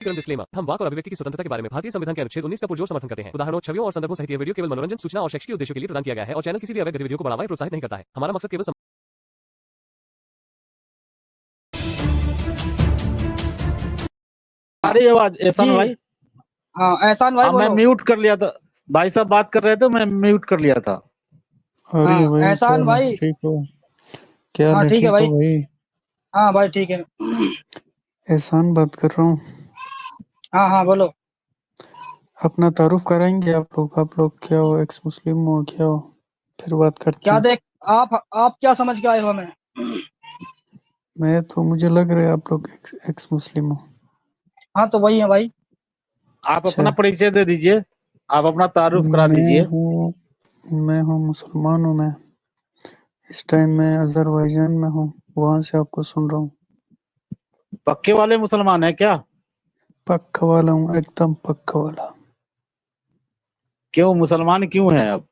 Disclaimer. हम वाक और अभिव्यक्ति की स्वतंत्रता के बारे में भारतीय संविधान के अनुच्छेद 19 का पुरजोर समर्थन करते हैं। उदाहरणों, छवियों और संदर्भों सहित यह वीडियो केवल मनोरंजन, सूचना और शैक्षिक उद्देश्यों के लिए प्रदान किया गया है और चैनल किसी भी अवैध गतिविधियों को बढ़ावा या प्रोत्साहित नहीं करता है। हमारा मकसद केवल आ रही है आवाज एहसान जी। भाई? हाँ एहसान भाई हाँ, मैं बोलो। म्यूट कर लिया था। भाई साहब बात कर रहे थे, मैं म्यूट कर लिया था। अरे हाँ भाई, क्या एहसान हाल है? भाई। ठीक हो? क्या हाल हाँ है? ठीक है ठीक हो भाई। भाई? हाँ भाई ठीक है। एहसान बात कर रहा हूँ। हाँ हाँ बोलो। अपना तारुफ कराएंगे आप लोग क्या हो? एक्स मुस्लिम हो क्या हो? फिर बात करते क्या हैं। देख आप क्या समझ के आए हो हमें? मैं तो मुझे लग रहा है आप लोग एक्स मुस्लिम हो। हाँ तो वही है भाई। आप अच्छा, अपना परिचय दे दीजिए, आप अपना तारुफ करा दीजिए। मैं हूँ मुसलमान हूँ। मैं इस टाइम मैं अजरबैजान में हूँ, वहां से आपको सुन रहा हूँ। पक्के वाले मुसलमान है क्या? पक्का वाला हूँ, एकदम पक्का वाला। क्यों मुसलमान क्यों है आप?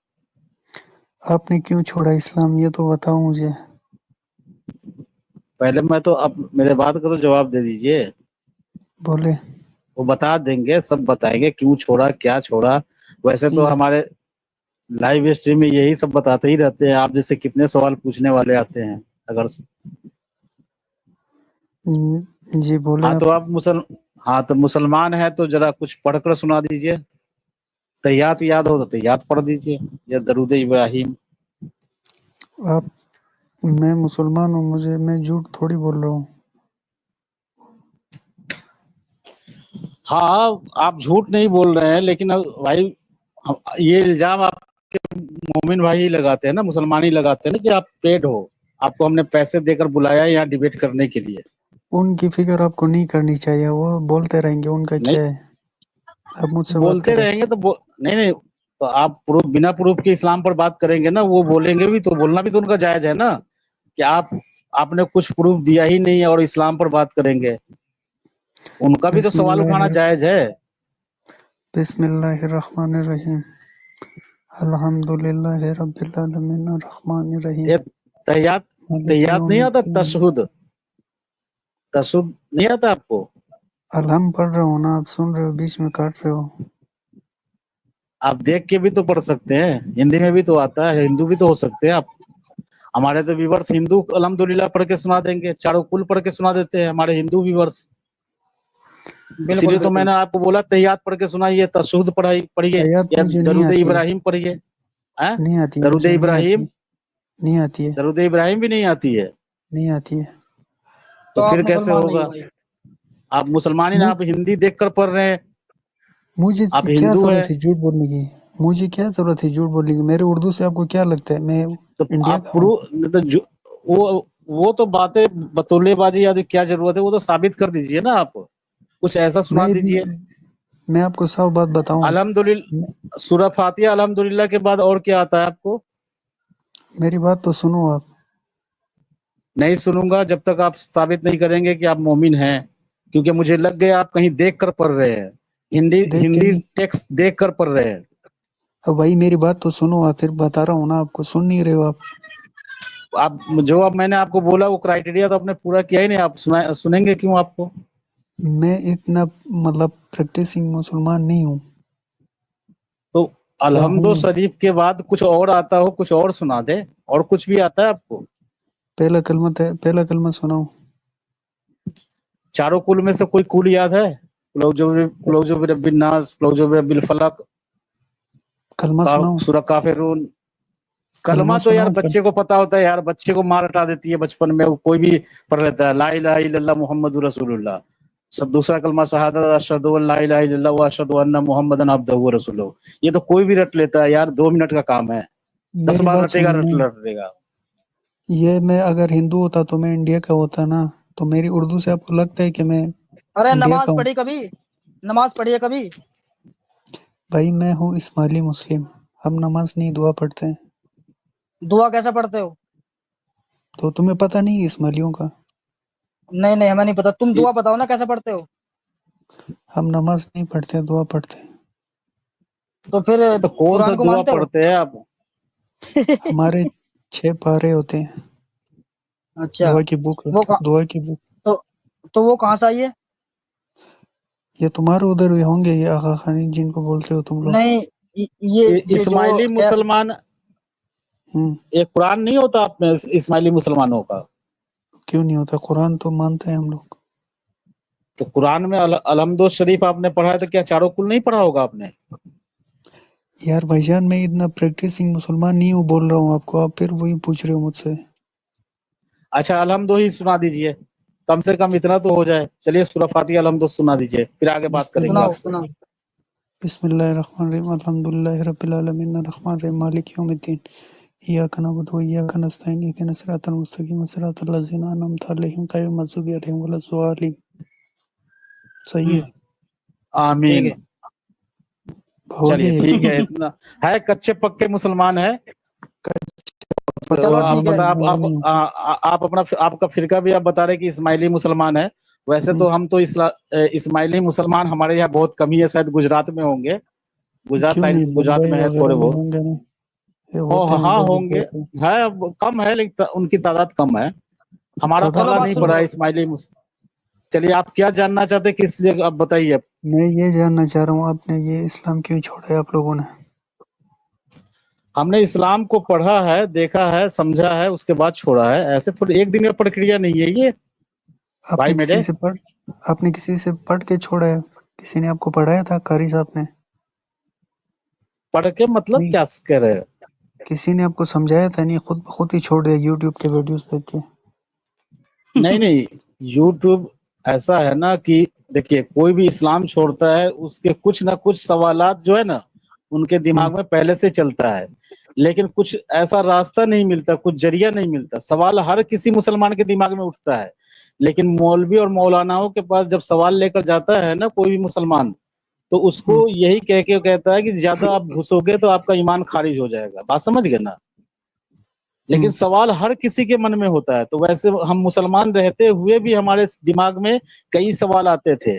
आपने क्यों छोड़ा इस्लाम, ये तो बताओ मुझे। पहले मैं तो अब मेरे बात का तो जवाब दे दीजिए। बोले। वो बता देंगे, सब बताएंगे क्यों छोड़ा, क्या छोड़ा। वैसे तो सही। हमारे लाइव स्ट्रीम में यही सब बताते ही रहते हैं। आप जैसे कितने सवाल पूछने वाले आते हैं। अगर जी बोले हाँ तो आप। आप हाँ तो मुसलमान है तो जरा कुछ पढ़कर सुना दीजिए। तहियात याद हो तो तहियात पढ़ दीजिए, या दरूद इब्राहिम। आप मैं मुसलमान हूँ, मैं झूठ थोड़ी बोल रहा हूँ। हाँ, आप झूठ नहीं बोल रहे हैं, लेकिन अब भाई ये इल्जाम आपके मोमिन भाई ही लगाते हैं ना, मुसलमान ही लगाते हैं ना कि आप पेड हो। आपको हमने पैसे देकर बुलाया है यहाँ डिबेट करने के लिए। उनकी फिक्र आपको नहीं करनी चाहिए, वो बोलते रहेंगे, उनका नहीं क्या है। आप मुझसे बात बोलते करें। रहेंगे तो नहीं नहीं, तो आप प्रूफ, बिना प्रूफ के इस्लाम पर बात करेंगे ना, वो बोलेंगे भी तो बोलना भी तो उनका जायज है ना। कि आपने कुछ प्रूफ दिया ही नहीं है और इस्लाम पर बात करेंगे, उनका भी तो सवाल उठाना जायज है। बिस्मिल्लाहिर्रहमानिर्रहीम। अल्हम्दुलिल्लाहि रब्बिल आलमीन अर्रहमानिर रहीम। ये तहियात मालिक तहियात नहीं आता? यौमिद्दीन। तशहुद नहीं आता आपको? अलहम पढ़ रहा हूँ ना, आप सुन रहे हो, बीच में काट रहे हो। आप देख के भी तो पढ़ सकते हैं, हिंदी में भी तो आता है, हिंदू भी तो हो सकते हैं आप। हमारे तो व्यूवर्स हिंदू अल्हम्दुलिल्लाह पढ़ के सुना देंगे, चारों कुल पढ़ के सुना देते हैं हमारे हिंदू व्यूवर्स। बिल्कुल इसीलिए तो बिल्कुल। मैंने आपको बोला तहियात पढ़ के सुनाइए, तशहुद पढ़िए, तैयात या मुझे नहीं दरूद आती है। इब्राहिम पढ़िए। हैं? नहीं आती, दरूद मुझे नहीं आती इब्राहिम? है। नहीं आती है। दरूद इब्राहिम भी नहीं आती है? नहीं आती है। तो तो आप फिर कैसे मुसलमान नहीं हो होगा? भाई। आप मुसलमान ही ना, मुझ आप हिंदी देखकर पढ़ रहे हैं। मुझे आप क्या हिंदू है जरूरत है झूठ बोलने की? मुझे क्या जरूरत है झूठ बोलने की? मेरे उर्दू से आपको क्या लगता है मैं तो इंडिया आप का हूँ? तो वो तो बातें बतौलेबाजी, या क्या जरूरत है, वो तो साबित कर दीजिए ना आप। कुछ ऐसा सुना मैं दीजिए। मैं आपको साफ बात बताऊं। अल्हम्दुलिल्लाह, सूरह फातिहा अल्हम्दुलिल्लाह के बाद और क्या आता है आपको? मेरी बात तो सुनो आप। नहीं सुनूंगा जब तक आप साबित नहीं करेंगे कि आप मोमिन हैं, क्योंकि मुझे लग गया आप कहीं देख कर पढ़ रहे हैं, हिंदी देख के हिंदी नहीं। टेक्स्ट देख कर पढ़ रहे हैं। अब भाई मेरी बात तो सुनो आप, फिर बता रहा हूँ ना आपको, सुन नहीं रहे हो आप। आप जो अब मैंने आपको बोला वो क्राइटेरिया तो आपने पूरा किया ही नहीं, आप सुनेंगे क्यों आपको? मैं इतना मतलब प्रैक्टिसिंग मुसलमान नहीं हूँ। तो अल्हम्दो हूँ। शरीफ के बाद कुछ और आता हो, कुछ और सुना दे। और कुछ भी आता है आपको? पहला कलमा सुनाओ। चारों कुल में से कोई कुल याद है? कुलौजो बिरब्बिन नास, कुलौजो बिरब्बिल फलक, कलमा सुनाओ। सूरह काफिरून। कलमा कलमा तो यार सुनाओ बच्चे को पता होता है यार, बच्चे को मार हटा देती है बचपन में, वो कोई भी पढ़ लेता है। ला इलाहा इल्लल्लाह मुहम्मदुर रसूलुल्लाह। दूसरा कलमा शहादत अशहदु अन ला इलाहा इल्लल्लाह व अशहदु अन्ना मुहम्मदन अब्दुहु व रसूलुहु। ये तो कोई भी रट लेता है यार, 2 मिनट का काम है। 10 मेरी बार बात रटेगा, सुनो ना। रटेगा। ये मैं अगर हिंदू होता तो मैं इंडिया का होता ना। तो मेरी उर्दू से आपको लगता है कि मैं अरे इंडिया नमाज का हूँ? पढ़ी कभी? नमाज पढ़ी है कभी? भाई मैं हूँ इस्माइली मुस्लिम। हम नमाज नहीं दुआ पढ़ते हैं। दुआ कैसे पढ़ते हो? तो तुम्हें पता नहीं है इस्माइलियों का? नहीं नहीं हमें नहीं पता, तुम दुआ बताओ ना कैसे पढ़ते हो। हम नमाज नहीं पढ़ते, दुआ पढ़ते हैं। तो फिर तो कौन सा कुरान को दुआ मानते हो? पढ़ते हैं आप? हमारे 6 पारे होते हैं। अच्छा। दुआ की बुक। वो कहाँ? दुआ की बुक। तो वो कहाँ से आई है? ये तुम्हारे उधर भी होंगे ये आगा खानी जिनको बोलते हो तुम लोग। नहीं ये जो इस्माइली मुसलमान, ये कुरान नहीं होता आप में इस्माइली मुसलमानों का? क्यों नहीं होता? कुरान तो मानते हैं हम लोग। तो कुरान में अलहमदो शरीफ आपने पढ़ा है, तो क्या चारों कुल नहीं पढ़ा होगा आपने? यार भाईजान मैं इतना प्रैक्टिसिंग मुसलमान नहीं हूँ बोल रहा हूँ आपको, आप फिर वही पूछ रहे हो मुझसे। अच्छा अलहमदो ही सुना दीजिए, कम से कम इतना तो हो जाए। चलिए सूरह फातिहा अलहमदो सुना दीजिए, फिर आगे बात करेंगे सुनाओ आपसे। सुनाओ। बिस्मिल्लाहिर्रहमानिर्रहीम अल्हम्दुलिल्लाहि रब्बिल आलमीन अर्रहमानिर्रहीम मालिक यौमिद्दीन इय्याका नअबुदु व इय्याका नस्तईन इहदिनस सिरातल मुस्तकीम सिरातल लज़ीना अनअमता अलैहिम गैरिल मग़ज़ूबि अलैहिम वलद्दालिन। सही है? ठीक आमीन। है। हो चलिए गया ठीक है, इतना है, कच्चे पक्के मुसलमान है। तो चलो आप ठीक है। बता, आप अपना आपका फिरका भी आप बता रहे कि इस्माइली मुसलमान है। वैसे तो हम तो इस्माइली मुसलमान हमारे यहाँ बहुत कम ही है, शायद गुजरात में होंगे, गुजरात क्यों साइड, नहीं गुजरात बम्बई में है थोड़े वगैरह में बहुत। होंगे ना, ये होते हैं हाँ इधर भी होंगे, बहुत। है अब कम है, लेकिन उनकी तादाद कम है। हमारा तादाद चलो पता बात नहीं सुनो। पड़ा है इस्माइली चलिए आप क्या जानना चाहते हैं, किस लिए आप बताइए। मैं ये जानना चाह रहा हूँ आपने ये इस्लाम क्यों छोड़ा है आप लोगों ने? हमने इस्लाम को पढ़ा है, देखा है, समझा है, उसके बाद छोड़ा है। ऐसे थोड़ी एक दिन में प्रक्रिया नहीं है ये भाई मेरे। आपने किसी से पढ़ के छोड़ा है? किसी ने आपको पढ़ाया था कारी साहब ने? पढ़ के मतलब नहीं, क्या कह रहे हैं? किसी ने आपको समझाया था? नहीं खुद ही छोड़ दिया यूट्यूब के वीडियोस देख के? नहीं नहीं, यूट्यूब ऐसा है ना कि देखिए कोई भी इस्लाम छोड़ता है उसके कुछ ना कुछ सवालात जो है ना उनके दिमाग में पहले से चलता है, लेकिन कुछ ऐसा रास्ता नहीं मिलता, कुछ जरिया नहीं मिलता। सवाल हर किसी मुसलमान के दिमाग में उठता है, लेकिन मौलवी और मौलानाओं के पास जब सवाल लेकर जाता है ना कोई भी मुसलमान, तो उसको यही कह के कहता है कि ज्यादा आप घुसोगे तो आपका ईमान खारिज हो जाएगा। बात समझ गए ना? लेकिन सवाल हर किसी के मन में होता है। तो वैसे हम मुसलमान रहते हुए भी हमारे दिमाग में कई सवाल आते थे।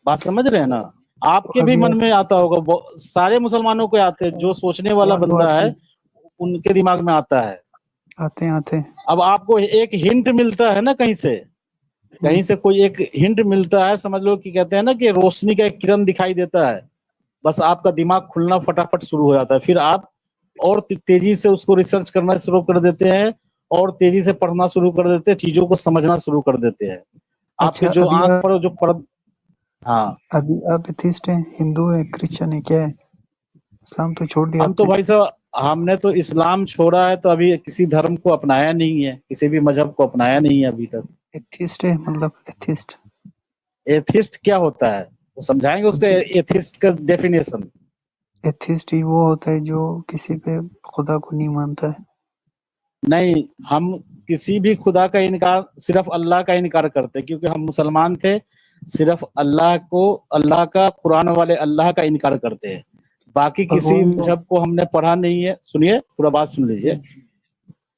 बात समझ रहे हैं ना? आपके भी अभी मन आप में आता होगा, सारे मुसलमानों को आते हैं, जो सोचने वाला वो बंदा है उनके दिमाग में आता है। आते हैं। अब आपको एक हिंट मिलता है ना कहीं से कोई एक हिंट मिलता है, समझ लो कि कहते हैं ना कि रोशनी का एक किरण दिखाई देता है, बस आपका दिमाग खुलना फटाफट शुरू हो जाता है। फिर आप और तेजी से उसको रिसर्च करना शुरू कर देते हैं, और तेजी से पढ़ना शुरू कर देते हैं, चीजों को समझना शुरू कर देते हैं। आपके अच्छा जो आंख पर जो हाँ, अभी आप एथिस्ट हैं, हिंदू है, क्रिश्चियन है, क्या है? इस्लाम तो छोड़ दिया हम तो आपने। भाई साहब, हमने तो इस्लाम छोड़ा है, तो अभी किसी धर्म को अपनाया नहीं है, किसी भी मजहब को अपनाया नहीं है अभी तक। एथिस्ट है मतलब एथिस्ट? एथिस्ट क्या होता है वो समझाएंगे उसका, एथिस्ट का डेफिनेशन। एथिस्ट ही वो होता है जो किसी पे खुदा को नहीं मानता है। नहीं, हम किसी भी खुदा का इनकार, सिर्फ अल्लाह का इनकार करते हैं, क्योंकि हम मुसलमान थे। सिर्फ अल्लाह को, अल्लाह का, कुरान वाले अल्लाह का इनकार करते हैं। बाकी किसी भगवान को मजहब को हमने पढ़ा नहीं है। सुनिए, पूरा बात सुन लीजिए।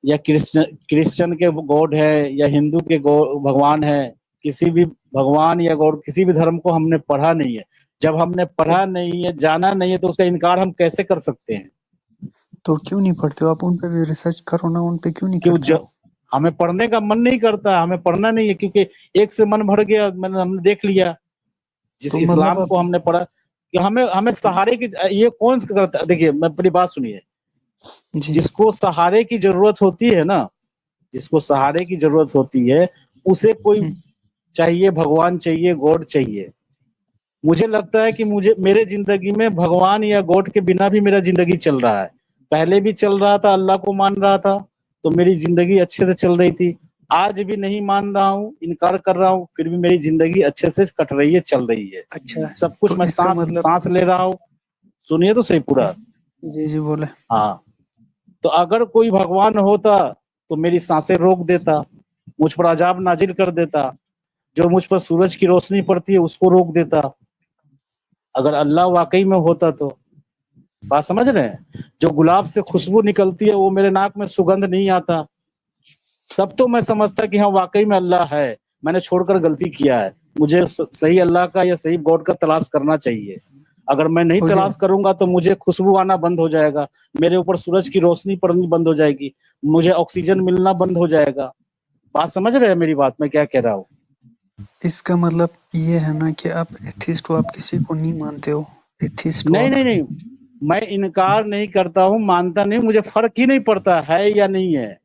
या क्रिश्चियन के गॉड है, या हिंदू के भगवान है, किसी भी भगवान या गॉड, किसी भी धर्म को हमने पढ़ा नहीं है। जब हमने पढ़ा नहीं है, जाना नहीं है, तो उसका इनकार हम कैसे कर सकते हैं? तो क्यों नहीं पढ़ते हो आप? उन पे भी रिसर्च करो ना, उन पे क्यों नहीं क्यों करते? हमें पढ़ने का मन नहीं करता, हमें पढ़ना नहीं है, क्योंकि एक से मन भर गया, मैंने हमने देख लिया। जिस तो मतलब इस्लाम आप को हमने पढ़ा कि हमें हमें सहारे की, ये कौन करता है? देखिए मैं अपनी बात सुनिए। जी जिसको सहारे की जरूरत होती है ना, जिसको सहारे की जरूरत होती है, उसे कोई चाहिए, भगवान चाहिए, गॉड चाहिए। मुझे लगता है कि मेरे जिंदगी में भगवान या गॉड के बिना भी मेरा जिंदगी चल रहा है। पहले भी चल रहा था, अल्लाह को मान रहा था, तो मेरी जिंदगी अच्छे से चल रही थी। आज भी नहीं मान रहा हूँ, इनकार कर रहा हूँ, फिर भी मेरी जिंदगी अच्छे से कट रही है, चल रही है। अच्छा, सब कुछ तो मैं इसका मतलब सांस ले रहा हूँ। सुनिए तो सही पूरा। जी बोले। हाँ, तो अगर कोई भगवान होता तो मेरी सांसें रोक देता, मुझ पर अजाब नाजिल कर देता, जो मुझ पर सूरज की रोशनी पड़ती है उसको रोक देता, अगर अल्लाह वाकई में होता तो। बात समझ रहे हैं? जो गुलाब से खुशबू निकलती है वो मेरे नाक में सुगंध नहीं आता, तब तो मैं समझता कि हाँ वाकई में अल्लाह है। मैंने छोड़कर गलती किया है, मुझे सही अल्लाह का या सही गॉड का तलाश करना चाहिए। अगर मैं नहीं हो गया। तलाश करूंगा तो मुझे खुशबू आना बंद हो जाएगा, मेरे ऊपर सूरज की रोशनी पड़नी बंद हो जाएगी, मुझे ऑक्सीजन मिलना बंद हो जाएगा। बात समझ रहे हैं मेरी बात, मैं क्या कह रहा हूँ? इसका मतलब ये है ना कि आप एथिस्ट हो, आप किसी को नहीं मानते हो, एथिस्ट हो नहीं आप। नहीं नहीं, मैं इनकार नहीं करता हूँ, मानता नहीं, मुझे फर्क ही नहीं पड़ता है या नहीं है।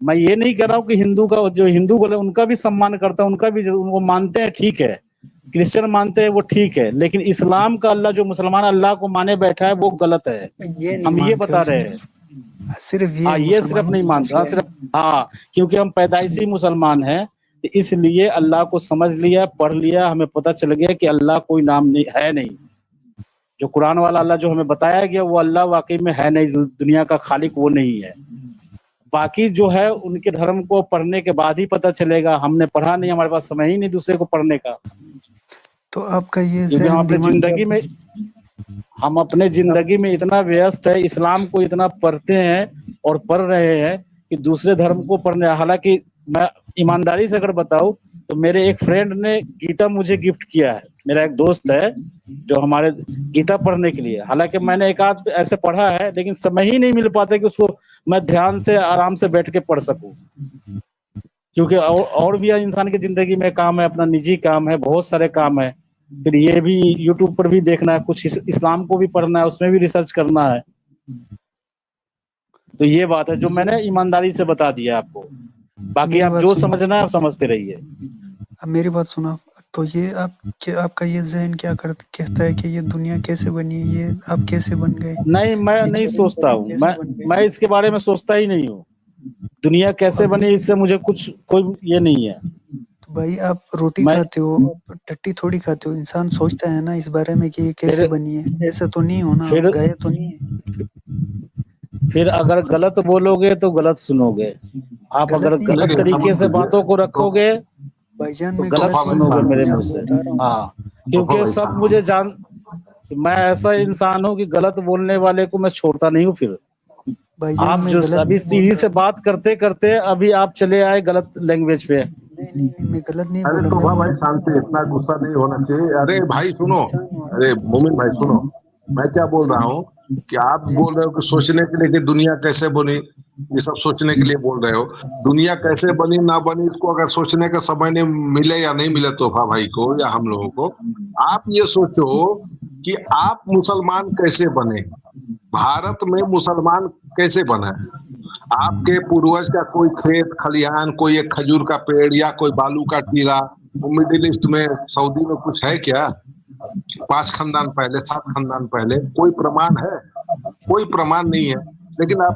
मैं ये नहीं कह रहा हूँ कि हिंदू का जो हिंदू बोले उनका भी सम्मान करता हूँ, उनका भी जो वो मानते हैं ठीक है, क्रिश्चियन मानते हैं वो ठीक है, लेकिन इस्लाम का अल्लाह जो मुसलमान अल्लाह को माने बैठा है वो गलत है। ये नहीं हम ये मानते हो, बता रहे हैं। सिर्फ ये हाँ, ये सिर्फ मुसलमानों नहीं का मानता, हाँ मसला है। सिर्फ, हाँ, क्योंकि हम पैदाइशी मुसलमान हैं, तो इसलिए अल्लाह को समझ लिया, पढ़ लिया, हमें पता चल गया कि अल्लाह कोई नाम नहीं है नहीं। जो कुरान वाला अल्लाह जो हमें बताया गया वो अल्लाह वाकई में है नहीं, दुनिया का खालिक वो नहीं है। बाकी जो है उनके धर्म को पढ़ने के बाद ही पता चलेगा, हमने पढ़ा नहीं, हमारे पास समय ही नहीं दूसरे को पढ़ने का, तो आपका ये क्योंकि जहन दिमाग क्या हम अपने आप जिंदगी में इतना व्यस्त है, इस्लाम को इतना पढ़ते हैं और पढ़ रहे हैं कि दूसरे धर्म को पढ़ने, हालांकि मैं ईमानदारी से अगर बताऊं तो मेरे एक फ्रेंड ने गीता मुझे गिफ्ट किया है, मेरा एक दोस्त है जो हमारे गीता पढ़ने के लिए, हालांकि मैंने एक आध ऐसे पढ़ा है लेकिन समय ही नहीं मिल पाता कि उसको मैं ध्यान से आराम से बैठ के पढ़ सकूं, क्योंकि और भी इंसान की जिंदगी में काम है, अपना निजी काम है, बहुत सारे काम है, फिर ये भी यूट्यूब पर भी देखना है, कुछ इस्लाम को भी पढ़ना है, उसमें भी रिसर्च करना है। तो ये बात है जो मैंने ईमानदारी से बता दिया आपको, बाकी मेरी आप बात जो सुनो, समझना है आप समझते रहिए। अब मेरी बात सुनो। तो ये आपका ये जहन क्या कहता है कि ये दुनिया कैसे बनी, ये आप कैसे बन गए, नहीं, मैं ये नहीं चरण सोचता पद्धति हूँ, कैसे बन मैं गए। इसके बारे में सोचता ही नहीं हूँ, दुनिया कैसे अभी बनी इससे मुझे कुछ कोई ये नहीं है। तो भाई आप रोटी मैं खाते हो, आप टट्टी थोड़ी खाते हो, इंसान सोचता है ना इस बारे में कि ये कैसे फिर बनी है। ऐसा तो नहीं हो ना, आप फिर गए तो नहीं है। फिर अगर गलत बोलोगे तो गलत सुनोगे, आप गलत अगर नहीं गलत बोल देखिए रहा तरीके समझ से मैं, बातों को लीजिए तो रखोगे भाईजान तो मैं गलत गलत तोहफा नहीं भाई सुनोगे बोल मान रहा, मेरे मैं मुंह आपको से। बता रहा हूँ। हाँ, तोहफा क्योंकि भाई सब सुनो मुझे जान, मैं ऐसा इंसान हूँ कि गलत बोलने वाले को मैं छोड़ता नहीं हूँ। फिर भाईजान आप मैं जो गलत अभी नहीं बोल सीधी रहा। से बात करते करते अभी आप चले आए गलत लैंग्वेज पे। नहीं नहीं नहीं, मैं गलत नहीं अरे बोला, मैं तोहफा बोला भाई शांत से, इतना गुस्सा नहीं होना चाहिए। अरे भाई सुनो, इंसान हो आप। अरे मोमिन भाई सुनो, मैं क्या बोल रहा हूँ कि आप बोल रहे हो कि सोचने के लिए कि दुनिया कैसे बनी, ये सब सोचने के लिए बोल रहे हो। दुनिया कैसे बनी ना बनी इसको अगर सोचने का समय नहीं मिले या नहीं मिले तोहफा भाई को या हम लोगों को, आप ये सोचो कि आप मुसलमान कैसे बने, भारत में मुसलमान कैसे बने। आपके पूर्वज का कोई खेत खलिहान, कोई एक खजूर का पेड़ या कोई बालू का टीला, वो मिडिल ईस्ट में सऊदी में कुछ है क्या? 5 खानदान पहले, 7 खानदान पहले कोई प्रमाण है? कोई प्रमाण नहीं है। लेकिन आप,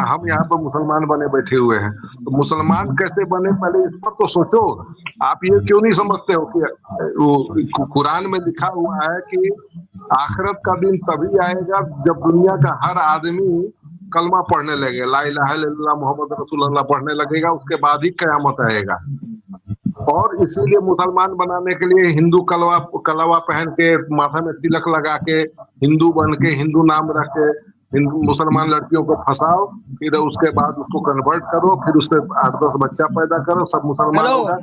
हम यहाँ पर मुसलमान बने बैठे हुए हैं, तो मुसलमान कैसे बने पहले इस पर तो सोचो। आप ये क्यों नहीं समझते हो कि वो कुरान में लिखा हुआ है कि आखिरत का दिन तभी आएगा जब दुनिया का हर आदमी कलमा पढ़ने लगे, ला इलाहा इल्लल्लाह मोहम्मद रसूलुल्लाह पढ़ने लगेगा, उसके बाद ही कयामत आएगा। और इसीलिए मुसलमान बनाने के लिए हिंदू कलवा कलवा पहन के, माथा में तिलक लगा के, हिंदू बन के, हिंदू नाम रख के हिंदू मुसलमान लड़कियों को फंसाओ, फिर उसके बाद उसको कन्वर्ट करो, फिर उससे 8-10 बच्चा पैदा करो, सब मुसलमान हेलो होगा।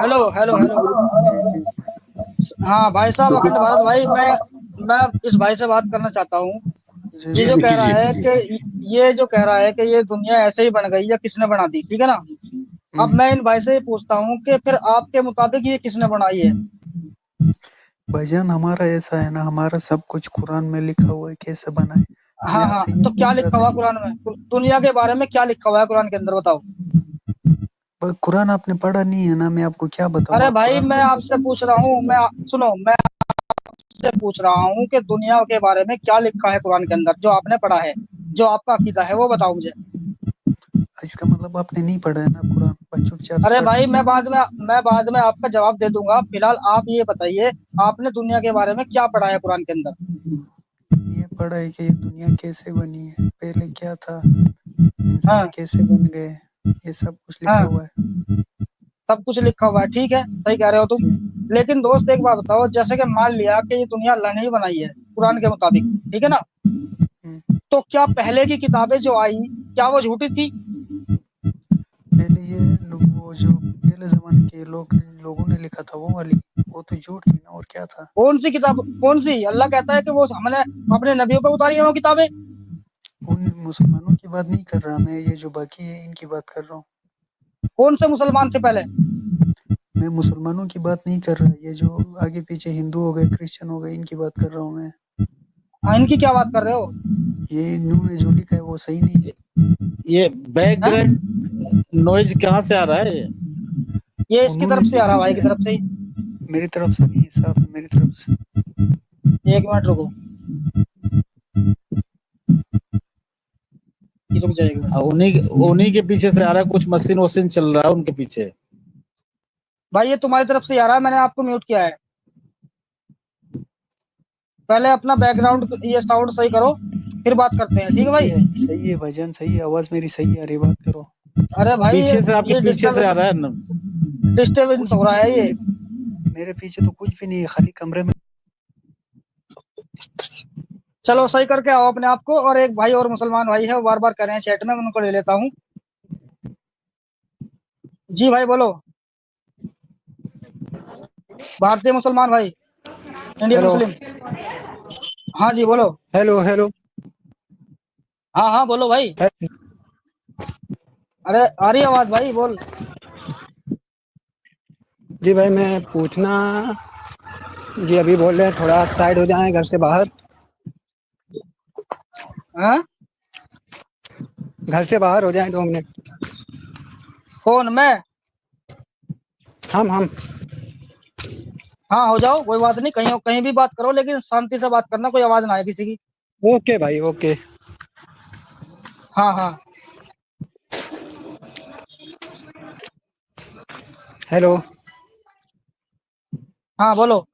Hello hello hello. जी जी हाँ भाई साहब, क्योंकि अखंड भारत भाई, मैं इस भाई से बात करना चाहता हूँ। जी ये जी जो जी कह रहा कीजिए है कीजिए। कि ये जो कह रहा है कि ये दुनिया ऐसे ही बन गई या किसने बना दी, ठीक है ना। अब मैं इन भाई से ये पूछता हूँ कि फिर आपके मुताबिक ये किसने बनाई है। भाईजान हमारा ऐसा है ना, हमारा सब कुछ कुरान में लिखा हुआ है कैसे बना है। मैं हाँ हाँ, आपसे ये तो क्या पूछ रहा लिखा था हुआ है कि कुरान में, दुनिया के बारे में क्या लिखा हुआ है कुरान के अंदर, बताओ। कुरान आपने पढ़ा नहीं है ना, मैं आपको क्या बताऊँ, अरे आप भाई कुरान मैं पढ़ आपसे पूछ रहा हूँ, सुनो, मैं आपसे पूछ रहा हूँ कि दुनिया के बारे में क्या लिखा है कुरान के अंदर, जो आपने पढ़ा है, जो आपका अकीदा है, वो बताओ मुझे। इसका मतलब आपने नहीं पढ़ा है ना कुरान, बस चुपचाप अरे स्टार्ट भाई कर दो। मैं बाद में आपका जवाब दे दूंगा, फिलहाल आप ये बताइए, आपने दुनिया के बारे में क्या पढ़ा है कुरान के अंदर। ये पढ़ा है कि ये दुनिया कैसे बनी है, पहले क्या था, इंसान हाँ कैसे बन गए, ये सब कुछ लिखा हाँ, हुआ है। सब कुछ लिखा हुआ है, ठीक है, सही कह रहे हो तुम। लेकिन दोस्त एक बात बताओ, जैसे कि मान लिया कि ये दुनिया अल्लाह ने ही बनाई है कुरान के मुताबिक, ठीक है ना, हम्म, तो क्या पहले की किताबें जो आई, क्या वो झूठी थी। पहले ये वो जो पहले जमाने के लोगों ने लिखा था वो वाली, वो तो झूठ थी ना, और क्या था। कौन सी किताब, कौन सी, अल्लाह कहता है कि वो हमने अपने नबियों पर उतारी है वो किताबें। उन मुसलमानों की बात नहीं कर रहा मैं, ये जो बाकी है इनकी बात कर रहा हूँ। कौन से मुसलमान थे पहले। मैं मुसलमानों की बात नहीं कर रहा, ये जो आगे पीछे हिंदू हो गए, क्रिश्चियन हो गए, इनकी बात कर रहा हूँ मैं। हाँ, इनकी क्या बात कर रहे हो? ये न्यू एजोडी का है, वो सही नहीं है। ये बैकग्राउंड नॉइज कहाँ से आ रहा है? ये इसकी तरफ से आ रहा है, भाई की तरफ से ही। मेरी तरफ से नहीं है, साफ है मेरी तरफ से। एक मिनट रुको, ये रुक जाएगा। उन्हीं के पीछे से आ रहा है, कुछ मशीन वशीन चल रहा है उनके पीछे। भाई ये तुम्हारी तरफ से ही आ रहा है, मैंने आपको म्यूट किया है। पहले अपना बैकग्राउंड ये साउंड सही करो, फिर बात करते हैं, ठीक है भाई? सही है भाईजान, सही है, आवाज मेरी सही है, अरे बात करो। अरे भाई पीछे से आपके ये पीछे से आ रहा है ना। डिस्टर्बेंस हो रहा है ये। मेरे पीछे तो कुछ भी नहीं है, खाली कमरे में। चलो सही करके आओ अपने आप को। और एक भाई और मुसलमान भाई है, वो बार बार कह रहे हैं चैट में, मैं उनको ले लेता हूँ। जी भाई बोलो। भारतीय मुसलमान भाई, इंडियन हेलो मुस्लिम। हाँ जी बोलो। हेलो हेलो हाँ हाँ बोलो भाई। अरे आ रही आवाज भाई, बोल। जी भाई, मैं पूछना जी, अभी बोल रहे हैं थोड़ा साइड हो जाएं घर से बाहर। हाँ घर से बाहर हो जाएं 2 मिनट। कौन, मैं? हम हाँ हो जाओ, कोई बात नहीं, कहीं कहीं भी बात करो, लेकिन शांति से बात करना, कोई आवाज ना आए किसी की। ओके भाई ओके। हाँ हाँ हेलो हाँ बोलो।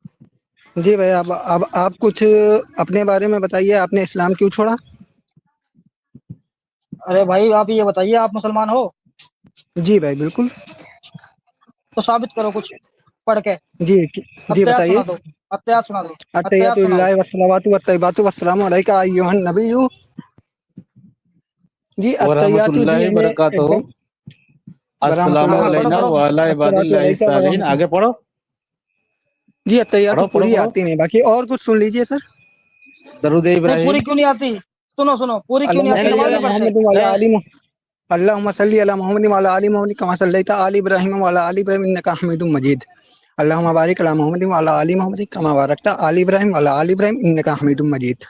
जी भाई, अब आप कुछ अपने बारे में बताइए, आपने इस्लाम क्यों छोड़ा? अरे भाई आप ये बताइए, आप मुसलमान हो? जी भाई बिल्कुल। तो साबित करो कुछ पढ़ के। जी जी अत्यात सुना बताइए। दो, अत्यात सुना दो, अत्यात सुनाओ। अत्तहियातुल्लाहि वस्सलावातु वत्तय्यिबातु वस्सलामु अलैका अय्युहन नबिय्यु। जी व अत्तहियातु जी रहमतुल्लाहि हमें बरकातहू। एकदम। अस्सलामु हाँ हाँ बरामतुल्लाह पढ़ो अलैना पढ़ो। व अला अस्सलातु इबादिल्लाहि अलैका सालिहीन। बरामतुल्लाह। आगे पढ़ो जी अत्तहियातु पढ़ो पढ़ो पूरी पढ़ो। आती नहीं, बाकी और कुछ सुन लीजिए सर। दरूद नहीं पूरी इब्राहिम। क्यों नहीं आती? सुनो सुनो, पूरी क्यों नहीं अल्लाहुम्मा आती, नहीं सल्ली नमाज अला नहीं नहीं पढ़ते? मोहम्मद व अला नहीं, आलि अल्लाहुम्मा सल्ली अला मोहम्मद व अला आलि मोहम्मद कमा सल्लैता आलि इब्राहिम व अला आलि इब्राहिम इन्नका हमीदुम मजीद। अल्लाहुम्मा बारिक अला मोहम्मद व अला आलि मोहम्मद कमा बारकता आलि इब्राहिम व अला आलि इब्राहिम इन्नका हमीदुम मजीद।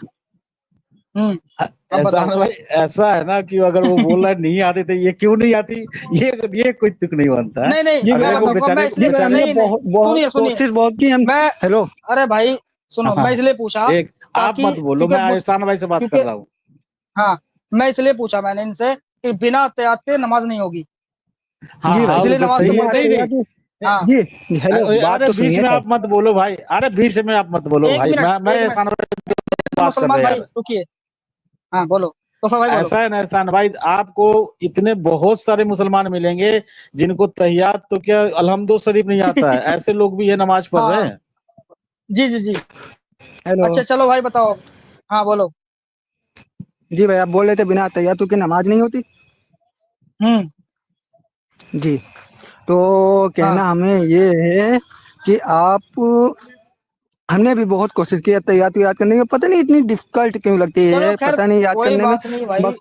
अब ऐसा बताओ। है भाई, ऐसा है ना कि अगर वो बोल रहा है नहीं आती तो ये क्यों नहीं आती, ये कोई तुक नहीं बनता है। नहीं नहीं, जी अब मैं भाई, देखो बताऊंगा, मैं बेचारे इसलिए जी भाई हमने नहीं नहीं, बहुत बहुत सुनिए सुनिए। कोशिश बहुत की हम। मैं, हेलो अरे भाई सुनो, हाँ, मैं इसलिए पूछा एक आप ताकि, मत बोलो, क्योंकि मैं एहसान भाई से बात क्योंकि कर रहा हूँ। हाँ, मैं इसलिए पूछा मैंने इनसे कि बिना अत्यात के नमाज नहीं होगी, हाँ जी भाई, हाँ इसलिए बिल्कुल नमाज सही तुम है। पढ़ते नहीं नहीं। नहीं, अत्तहियातु हाँ जी हेलो, बात अरे तो बीच सुनिए में सर। आप मत बोलो भाई, अरे बीच में आप मत बोलो एक भाई, मिनट, मैं एक मिनट। एहसान भाई से बात कर मुसलमान रहे हैं भाई यार। रुकिए। हाँ बोलो, तो फिर भाई बोलो। ऐसा है ना एहसान भाई, आपको इतने बहुत सारे मुसलमान मिलेंगे जिनको तहियात तो क्या अल्हम्दुल शरीफ नहीं आता है, ऐसे लोग भी ये नमाज पढ़ हाँ रहे हाँ हैं। जी जी जी। हेलो अच्छा चलो भाई बताओ। हाँ बोलो। जी भाई, आप बोल रहे थे बिना अत्तहियातु के नमाज नहीं होती। हम्म। जी, तो हाँ कहना हमें ये है कि आप, हमने भी बहुत कोशिश की अत्तहियातु याद करने की, पता नहीं इतनी डिफिकल्ट क्यों लगती चलो है, खैर पता नहीं याद कोई करने में। बात नहीं भाई, बस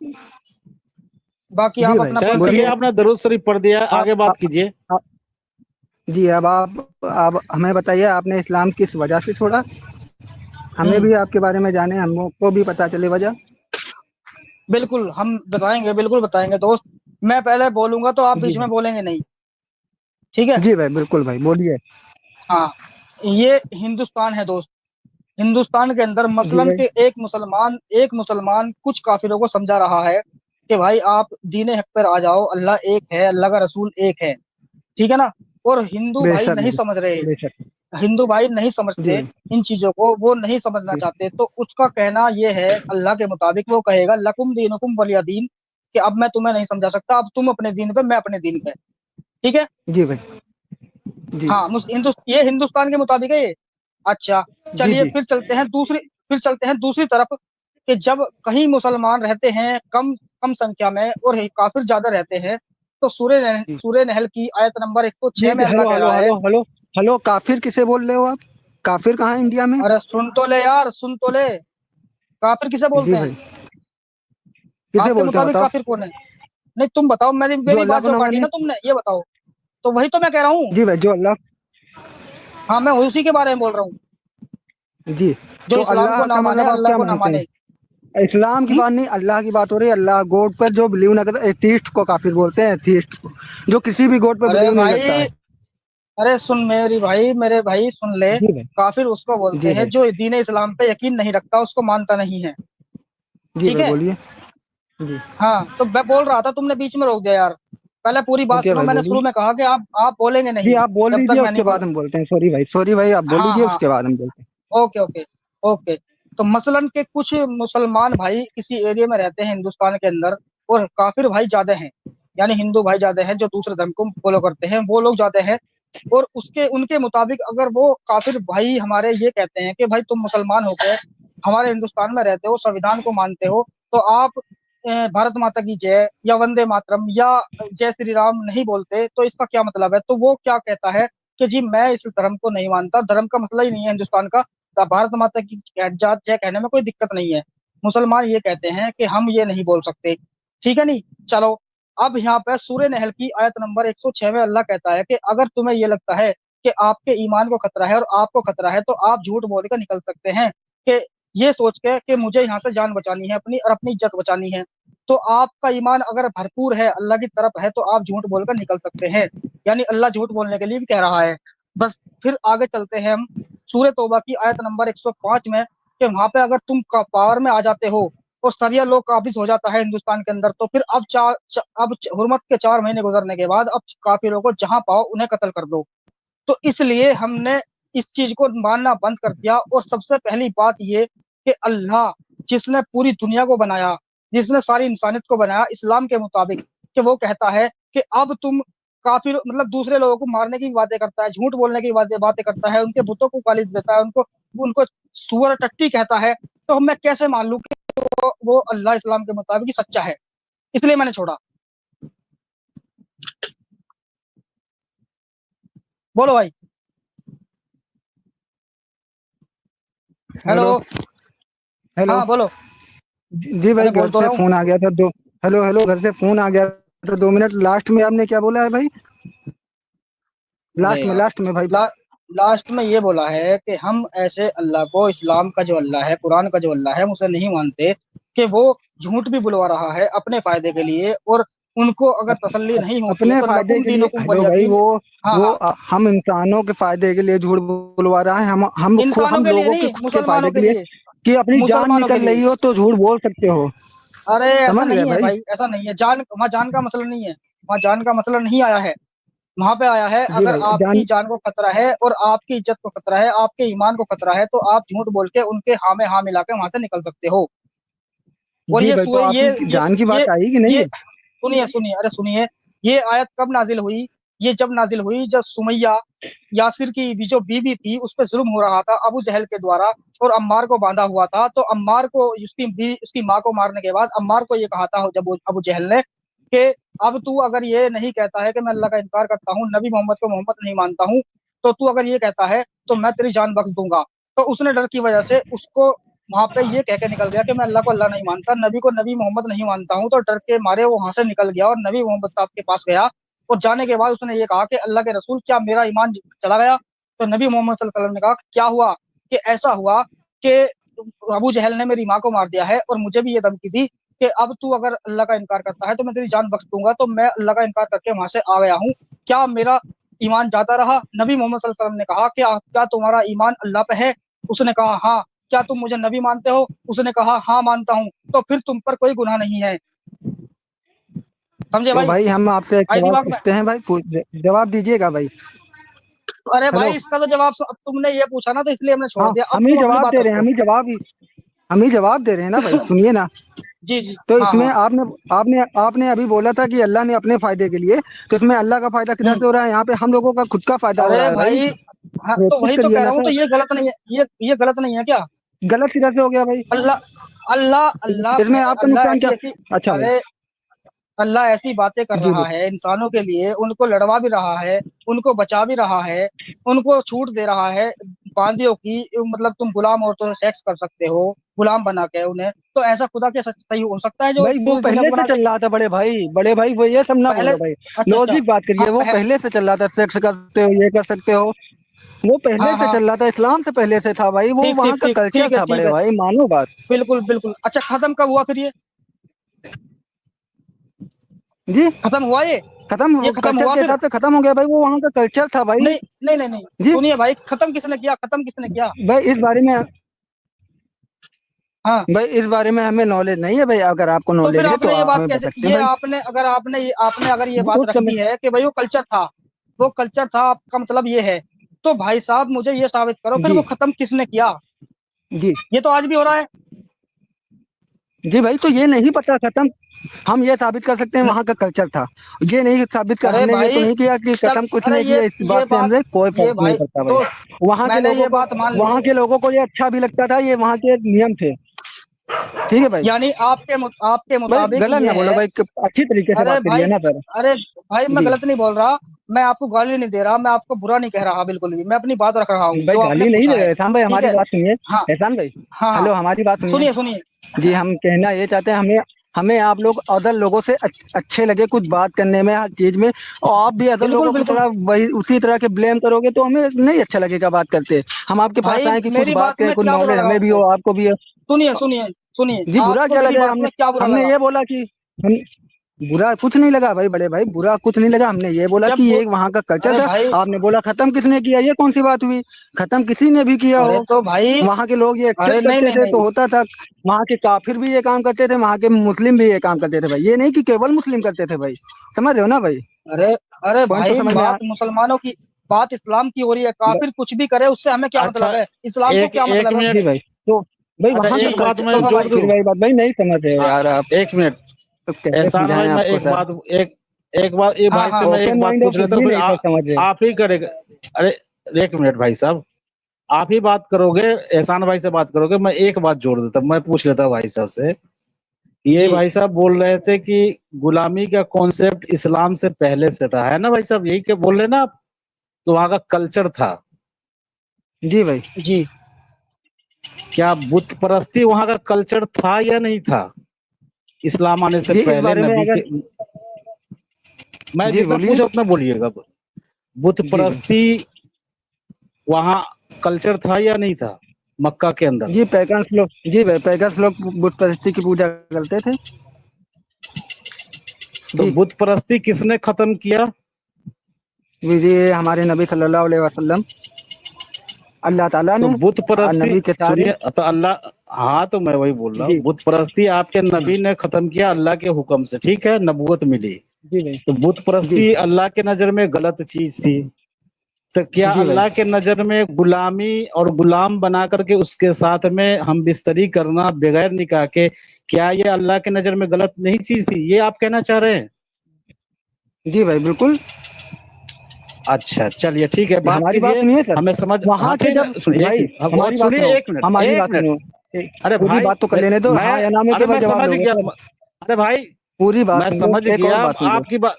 बाकी जी आप भाई अपना चलो कॉन्सेप्ट ठीक है, बोलिए। को। आपने दरूद शरीफ पढ़ दिया, आप, आगे बात आप, कीजिए। आप जी, अब आप हमें बताइए, आपने इस्लाम किस वजह से छोड़ा? हमें हम्म, भी आपके बारे में जाने, हमको भी पता चले वजह। बिल्कुल हम बताएंगे, बिल्कुल बताएंगे दोस्त। मैं पहले बोलूंगा तो आप जी बीच में भाई, बोलेंगे नहीं, ठीक है? जी भाई बिल्कुल भाई बोलिए। हाँ, ये हिंदुस्तान है दोस्त। हिंदुस्तान के अंदर जी मसलन भाई, के एक मुसलमान कुछ काफिरों को समझा रहा है कि भाई आप दीन हक पर आ जाओ, अल्लाह एक है, अल्लाह का रसूल एक है, ठीक है ना? और हिंदू भाई बेशक नहीं समझ रहे, बेशक। हिंदू भाई नहीं जी समझते भाई इन चीजों को, वो नहीं समझना जी चाहते। तो उसका कहना ये है, अल्लाह के मुताबिक वो कहेगा लकुम दीनुकुम वलिया दीन, कि अब मैं तुम्हें नहीं समझा सकता, अब तुम अपने दीन पे, मैं अपने दीन पे, ठीक है? जी भाई जी हाँ ये हिंदुस्तान के मुताबिक है ये। अच्छा जी चलिए जी फिर चलते हैं दूसरी तरफ, कि जब कहीं मुसलमान रहते हैं कम कम संख्या में और काफिर ज्यादा रहते हैं, तो जी सूर्य नहल की आयत नंबर 106 जी। में अल्लाह हेलो कह हेलो रहा है। हेलो हेलो हेलो, काफिर किसे बोल रहे हो आप? काफिर कहाँ है इंडिया में? अरे सुन तो ले यार, सुन तो ले। काफिर किसे जी बोलते हैं? भाई, किसे आपके बोलते हैं मुताबिक बताओ? काफिर कौन है? नहीं तुम बताओ, मेरी जो मेरी अल्लाह बात को जो न काटी माने, ना तुमने, ये बताओ। तो वही तो मैं कह रहा हूँ। जी भाई, जो अल्लाह, हाँ, मैं उसी के बारे में बोल रहा हूँ, जी, जो तो इस्लाम को अल्लाह ना का माने, मतलब आप अल्लाह क्या को ना मानते माने। हैं? इस्लाम की हम्म? बात नहीं, अल्लाह की बात हो रही है। अल्लाह गॉड पर जो बिलीव ना करता, एथीस्ट को काफिर बोलते हैं, एथीस्ट को, जो किसी भी गॉड पर अरे बिलीव नहीं करता भाई, है। अरे सुन मेरी भाई, मेरे भाई सुन ले। जी भाई। काफिर उसको बोलते जी हैं भाई। जो दीन इस्लाम पे यकीन नहीं रखता, उसको मानता नहीं है। जी ठीक भाई, है। बोलिए। जी। हाँ, तो मैं बोल रहा था, तुमने बीच में रोक दिया यार। पहले पूरी बात ओके सुनो। भाई, मैंने बोलिए। शुरू में कहा कि आप बोलेंगे जी, नहीं आप बोल जब तक लीजिए, मैं उसके नहीं बाद बोलूँ। हम बोलते हैं। सॉरी भाई, सॉरी भाई, आप बोल हाँ लीजिए, हाँ, उसके बाद हम बोलते हैं। Okay okay okay. तो मसलन के कुछ मुसलमान भाई किसी एरिया में रहते हैं हिंदुस्तान के अंदर, और काफिर भाई ज्यादा हैं, यानी हिंदू भाई ज्यादा हैं जो दूसरे धर्म को फॉलो करते हैं, वो लोग ज्यादा हैं। और उसके उनके मुताबिक अगर वो काफिर भाई हमारे ये कहते हैं कि भाई तुम मुसलमान होकर हमारे हिंदुस्तान में रहते हो, संविधान को मानते हो, तो आप भारत माता की जय या वंदे मातरम या जय श्री राम नहीं बोलते, तो इसका क्या मतलब है? तो वो क्या कहता है कि जी मैं इस धर्म को नहीं मानता, धर्म का मसला ही नहीं है हिंदुस्तान का, तो भारत माता की जात जय कहने में कोई दिक्कत नहीं है। मुसलमान ये कहते हैं कि हम ये नहीं बोल सकते। ठीक है नहीं, चलो। अब यहाँ पे सूर्य नहल की आयत नंबर 106 में अल्लाह कहता है कि अगर तुम्हें ये लगता है कि आपके ईमान को खतरा है और आपको खतरा है, तो आप झूठ बोल कर निकल सकते हैं कि ये सोच के कि मुझे यहाँ से जान बचानी है अपनी और अपनी इज्जत बचानी है। तो आपका ईमान अगर भरपूर है, अल्लाह की तरफ है, तो आप झूठ बोलकर निकल सकते हैं। यानी अल्लाह झूठ बोलने के लिए भी कह रहा है। बस फिर आगे चलते हैं हम सूर्य तौबा की आयत नंबर 105 में, कि वहां पे अगर तुम पावर में आ जाते हो और सरिया लोग काबिज हो जाता है हिंदुस्तान के अंदर, तो फिर अब हुर्मत के 4 महीने गुजरने के बाद अब काफिरों को जहां पाओ उन्हें कत्ल कर दो। तो इसलिए हमने इस चीज को मानना बंद कर दिया। और सबसे पहली बात ये कि अल्लाह जिसने पूरी दुनिया को बनाया, जिसने सारी इंसानियत को बनाया इस्लाम के मुताबिक, कि वो कहता है कि अब तुम काफिर मतलब दूसरे लोगों को मारने की बातें करता है, झूठ बोलने की बातें बातें करता है, उनके बुतों को गाली देता है, उनको उनको सुअर टट्टी कहता है, तो मैं कैसे मान लूं कि वो अल्लाह इस्लाम के मुताबिक ही सच्चा है? इसलिए मैंने छोड़ा। बोलो भाई। हेलो। हेलो। हेलो। हाँ बोलो। जी भाई, अरे घर बोल तो से रहा हूँ। फोन आ गया था दो। हेलो हेलो, घर से फोन आ गया था 2 मिनट। लास्ट में आपने क्या बोला है भाई? अरे लास्ट में, यार, लास्ट में भाई। ला, लास्ट में ये बोला है कि हम ऐसे अल्लाह को, इस्लाम का जो अल्लाह है, कुरान का जो अल्लाह है, हम उसे नहीं मानते, कि वो झूठ भी बुलवा रहा है अपने फायदे के लिए, और उनको अगर तसल्ली नहीं होती है अपने तो फायदे लकुम के लिए। दीनुकुम हेलो भाई, वलियदीन। हाँ वो हाँ, हम इंसानों के फायदे के लिए झूठ बुलवा रहा है। इंसानों हम के लिए लोगों के नहीं, खुद के फायदे मुसलमानों के के लिए, लिए, कि अपनी जान मुसलमानों के निकल लिए। रही हो तो झूठ बोल सकते हो। अरे ऐसा समझ गए नहीं है भाई? भाई, ऐसा नहीं है। जान, वहाँ जान का मतलब नहीं है, वहाँ जान का मतलब नहीं आया है। वहां पे आया है जी अगर भाई, आपकी जान। जान को खतरा है और आपकी इज्जत को खतरा है, आपके ईमान को खतरा है, तो आप झूठ बोल के उनके हाँ में हाँ मिला के वहां से निकल सकते हो। और जी भाई, तो आपकी जान की ये बात आई कि नहीं? ये सुनिए सुनिए, अरे सुनिए। ये आयत कब नाजिल हुई? ये जब नाजिल हुई जब सुमैया, यासिर की भी जो बीवी थी, उस पर जुल्म हो रहा था अबू जहल के द्वारा, और अम्मार को बांधा हुआ था। तो अम्मार को उसकी माँ को मारने के बाद अम्मार को ये कहा था जब अबू जहल ने कि अब तू अगर ये नहीं कहता है कि मैं अल्लाह का इनकार करता हूँ, नबी मोहम्मद को मोहम्मद नहीं मानता हूँ, तो तू अगर ये कहता है तो मैं तेरी जान बख्श दूंगा। तो उसने डर की वजह से उसको वहां पे ये कह के निकल गया कि मैं अल्लाह को अल्लाह नहीं मानता, नबी को नबी मोहम्मद नहीं मानता हूँ। तो डर के मारे वो वहां से निकल गया और नबी मोहम्मद साहब के पास गया। और जाने के बाद उसने ये कहा कि अल्लाह के रसूल, क्या मेरा ईमान चला गया? तो नबी मोहम्मद सल्लल्लाहु अलैहि वसल्लम ने कहा क्या हुआ? कि ऐसा हुआ कि अबू जहल ने मेरी माँ को मार दिया है और मुझे भी ये धमकी दी कि अब तू अगर अल्लाह का इनकार करता है तो मैं तेरी जान बख्श दूंगा। तो मैं अल्लाह का इनकार करके वहां से आ गया हूँ। क्या मेरा ईमान जाता रहा? नबी मोहम्मद सल्लल्लाहु अलैहि वसल्लम ने कहा कि क्या तुम्हारा ईमान अल्लाह पे है? उसने कहा हाँ। क्या तुम मुझे नबी मानते हो? उसने कहा हाँ मानता हूँ। तो फिर तुम पर कोई गुनाह नहीं है। समझे तो भाई? भाई, हम आपसे एक आई सवाल दिमाग में? पूछते हैं भाई, जवाब दीजिएगा भाई। अरे हेलो। भाई, इसका तो जवाब अब तुमने ये पूछा ना, तो इसलिए हमने छोड़ हाँ, दिया। अब हम ही तुम अपनी जवाब बात दे रहे हैं, रखो। हम ही जवाब दे रहे हैं ना भाई, सुनिए ना। जी जी। तो हाँ इसमें हाँ। आपने आपने आपने अभी बोला था कि अल्लाह ने अपने फायदे के लिए, तो इसमें अल्लाह का फायदा किधर हम्म। से हो रहा है? यहाँ पे हम लोगों का खुद का फायदा हो रहा अरे है भाई। भाई, हाँ तो प्रैक्टिस वही तो करिए कह ना रहा हूँ, तो सर। ये गलत नहीं है, ये गलत नहीं है क्या? गलत किधर से हो गया भाई? अल्लाह अल्लाह अल्लाह इसमें आपका अल्लाह नुकसान क्या? ऐसी ऐसी, अच्छा भाई। अरे अल्लाह ऐसी बातें कर जी रहा भाई। है इंसानों के लिए, उनको लड़वा भी रहा है, उनको बचा भी रहा है, उनको छूट दे रहा है, बांदियों की, मतलब तुम गुलाम औरतों से सेक्स कर सकते हो, गुलाम बना के उन्हें, तो ऐसा खुदा के सही हो सकता है जो भाई वो पूरी दुनिया पहले को से बना दे? चल रहा था बड़े भाई वो ये सब ना पहले, बोलो भाई। अच्छा अच्छा, लॉजिक बात करिए, हाँ वो पहले से चल रहा था, सेक्स करते हो, ये कर सकते हो, वो पहले हाँ से हाँ, चल रहा था, इस्लाम से पहले से था भाई, वो ठीक वहां ठीक का ठीक कल्चर ठीक है था ठीक बड़े है, भाई, मानो बात। बिल्कुल बिल्कुल। अच्छा, खत्म कब हुआ फिर जी, खत्म हुआ ये खत्म कल्चर हुआ के फिर? हिसाब से खत्म हो गया भाई, वो वहां का कल्चर था भाई। नहीं नहीं नहीं नहीं, जी सुनिए भाई, खत्म किसने किया, खत्म किसने किया? भाई, हाँ, इस बारे में हमें नॉलेज नहीं है भाई, अगर आपको तो फिर नॉलेज है तो आपने ये आप बात हमें बता कैसे, सकते हैं ये भाई। आपने अगर आपने अगर ये बात उस रख समय दी है कि भाई वो कल्चर था, वो कल्चर था, आपका मतलब ये है, तो भाई साहब मुझे ये साबित करो फिर जी वो खत्म किसने किया? जी ये तो आज भी हो रहा है। जी भाई, तो ये नहीं पता खत्म, हम ये साबित कर सकते हैं न, वहां का कल्चर था, ये नहीं साबित कर, अरे हमने ये तो भाई, नहीं किया कि चल, खत्म कुछ अरे नहीं किया, इस ये बात से बात, हमसे कोई ये फर्क नहीं भाई पड़ता भाई। दोस्त, वहां के मैंने लोगों ये को, बात मान ली, वहां के लोगों को ये अच्छा भी लगता था, ये वहां के नियम थे, ठीक है भाई। यानी आपके भाई मुताबिक गलत ये ना बोलो है। भाई, अच्छी तरीके से अरे बात करिए भाई, ना सर। अरे भाई, मैं जी गलत नहीं बोल रहा, मैं आपको गाली नहीं दे रहा, मैं आपको बुरा नहीं कह रहा बिल्कुल भी, मैं अपनी बात रख रहा हूँ भाई, जो आपने गाली नहीं पूछा दे रहे है। एहसान भाई, ठीक हमारी है, बात सुनिए। हाँ एहसान भाई, हाँ हाँ, हेलो, हमारी बात सुनिए। सुनिए सुनिए, जी, हम कहना ये चाहते हैं, हमें हमें आप लोग अदर लोगों से अच्छे लगे कुछ बात करने में, हर चीज में, और आप भी अदर बिल्कुल लोगों की बिल्कुल। तरह वही उसी तरह के ब्लेम करोगे तो हमें नहीं अच्छा लगेगा बात करते। हम आपके पास भाई आए कि कुछ मेरी बात बात करें, में कुछ क्या बुरा नॉलेज लगा हमें भी हो, आपको? आपको भी हो। सुनिए सुनिए सुनिए, जी, बुरा आपको क्या मेरी लगा, बात हमने में क्या बुरा हमने लगा? ये बोला कि हम, बुरा कुछ नहीं लगा भाई बड़े भाई, बुरा कुछ नहीं लगा, हमने ये बोला जब कि वो, ये वहां का कल्चर अरे था। भाई, आपने बोला खत्म किसने किया, ये कौन सी बात हुई, खत्म किसी ने भी किया अरे हो, तो भाई, वहां के लोग ये अरे एक्सेप्ट नहीं करते नहीं थे नहीं, तो होता था। वहां के काफिर भी ये काम करते थे, वहां के मुस्लिम भी ये काम करते थे भाई, ये नहीं कि केवल मुस्लिम करते थे भाई, समझ रहे हो ना भाई, अरे अरे पॉइंट तो भाई, समझ में बात मुसलमानों की, बात इस्लाम की हो रही है, काफिर कुछ भी करे उससे हमें क्या अच्छा, मतलब है, इस्लाम को एक क्या एक मतलब है जी मिनट। उससे? भाई, तो भाई अच्छा, वहां का एक बात कल्चर मैं सुनो जोड़ भाई, फिर दूं। वही बात भाई, नहीं समझ रहे हो हाँ, यार आप, एक मिनट। तो कैसे एहसान भाई, समझाएं मैं आपको एक सर, बात, एक एक बात, ये हाँ भाई से हाँ, मैं एक ओपन बात माइंड हो पूछ फिर लेता हूँ, भी फिर नहीं सर समझ रहे। आप ही करेगा। अरे, एक मिनट भाई साहब, आप ही बात करोगे, एहसान भाई से बात करोगे, मैं एक बात जोड़ देता हूँ, मैं पूछ लेता हूँ भाई साहब से। ये जी भाई साहब बोल रहे थे कि गुलामी का कॉन्सेप्ट इस्लाम से पहले से था, है ना भाई साहब, यही क्या बोल रहे हैं ना आप? तो वहां का कल्चर था। जी भाई, जी क्या बुत परस्ती वहां का कल्चर था या नहीं था, इस्लाम आने से जी इस पहले बारे में नबी अगर, के? मैं जी जितना बोलिए। पूछा उतना बोलिएगा। बुत जी भाई, परस्ती वहां कल्चर था या नहीं था, मक्का के अंदर? जी पैगन्स लोग, जी भाई पैगन्स लोग बुत परस्ती की पूजा करते थे। तो जी बुत परस्ती किसने खत्म किया? ये हमारे नबी सल्लल्लाहु अलैहि वसल्लम, अल्लाह ताला तो ने बुत परस्ती, नबी के सारे, सुनिए तो अल्लाह, हाँ तो मैं वही बोल रहा हूँ, जी बुत परस्ती आपके नबी ने खत्म किया अल्लाह के हुक्म से, ठीक है, नबूवत मिली। जी भाई, तो बुत जी परस्ती अल्लाह के नजर में गलत चीज थी, तो क्या जी भाई, अल्लाह के नजर में गुलामी और गुलाम बना करके उसके साथ में हम बिस्तरी करना बगैर निकाह के, क्या ये अल्लाह के नजर में गलत नहीं चीज थी, ये आप कहना चाह रहे हैं? जी भाई बिल्कुल। अच्छा, चलिए ठीक है, बात हमारी बात कीजिए, सुनिए सर, हमें समझ, हाँ वहां के ठीक जब, है, सुनिए भाई हमारी बात सुनिए, सुनो, एक मिनट, हमारी एक बात मिनट। सुनो, अरे पूरी भाई, बात तो कर लेने दो, मैं, हाँ या ना में अरे केवल मैं जवाब समझ दोगे गया, सर, अरे भाई, पूरी बात मैं सुन लो, समझ एक और गया बात सुन लो, आपकी बात।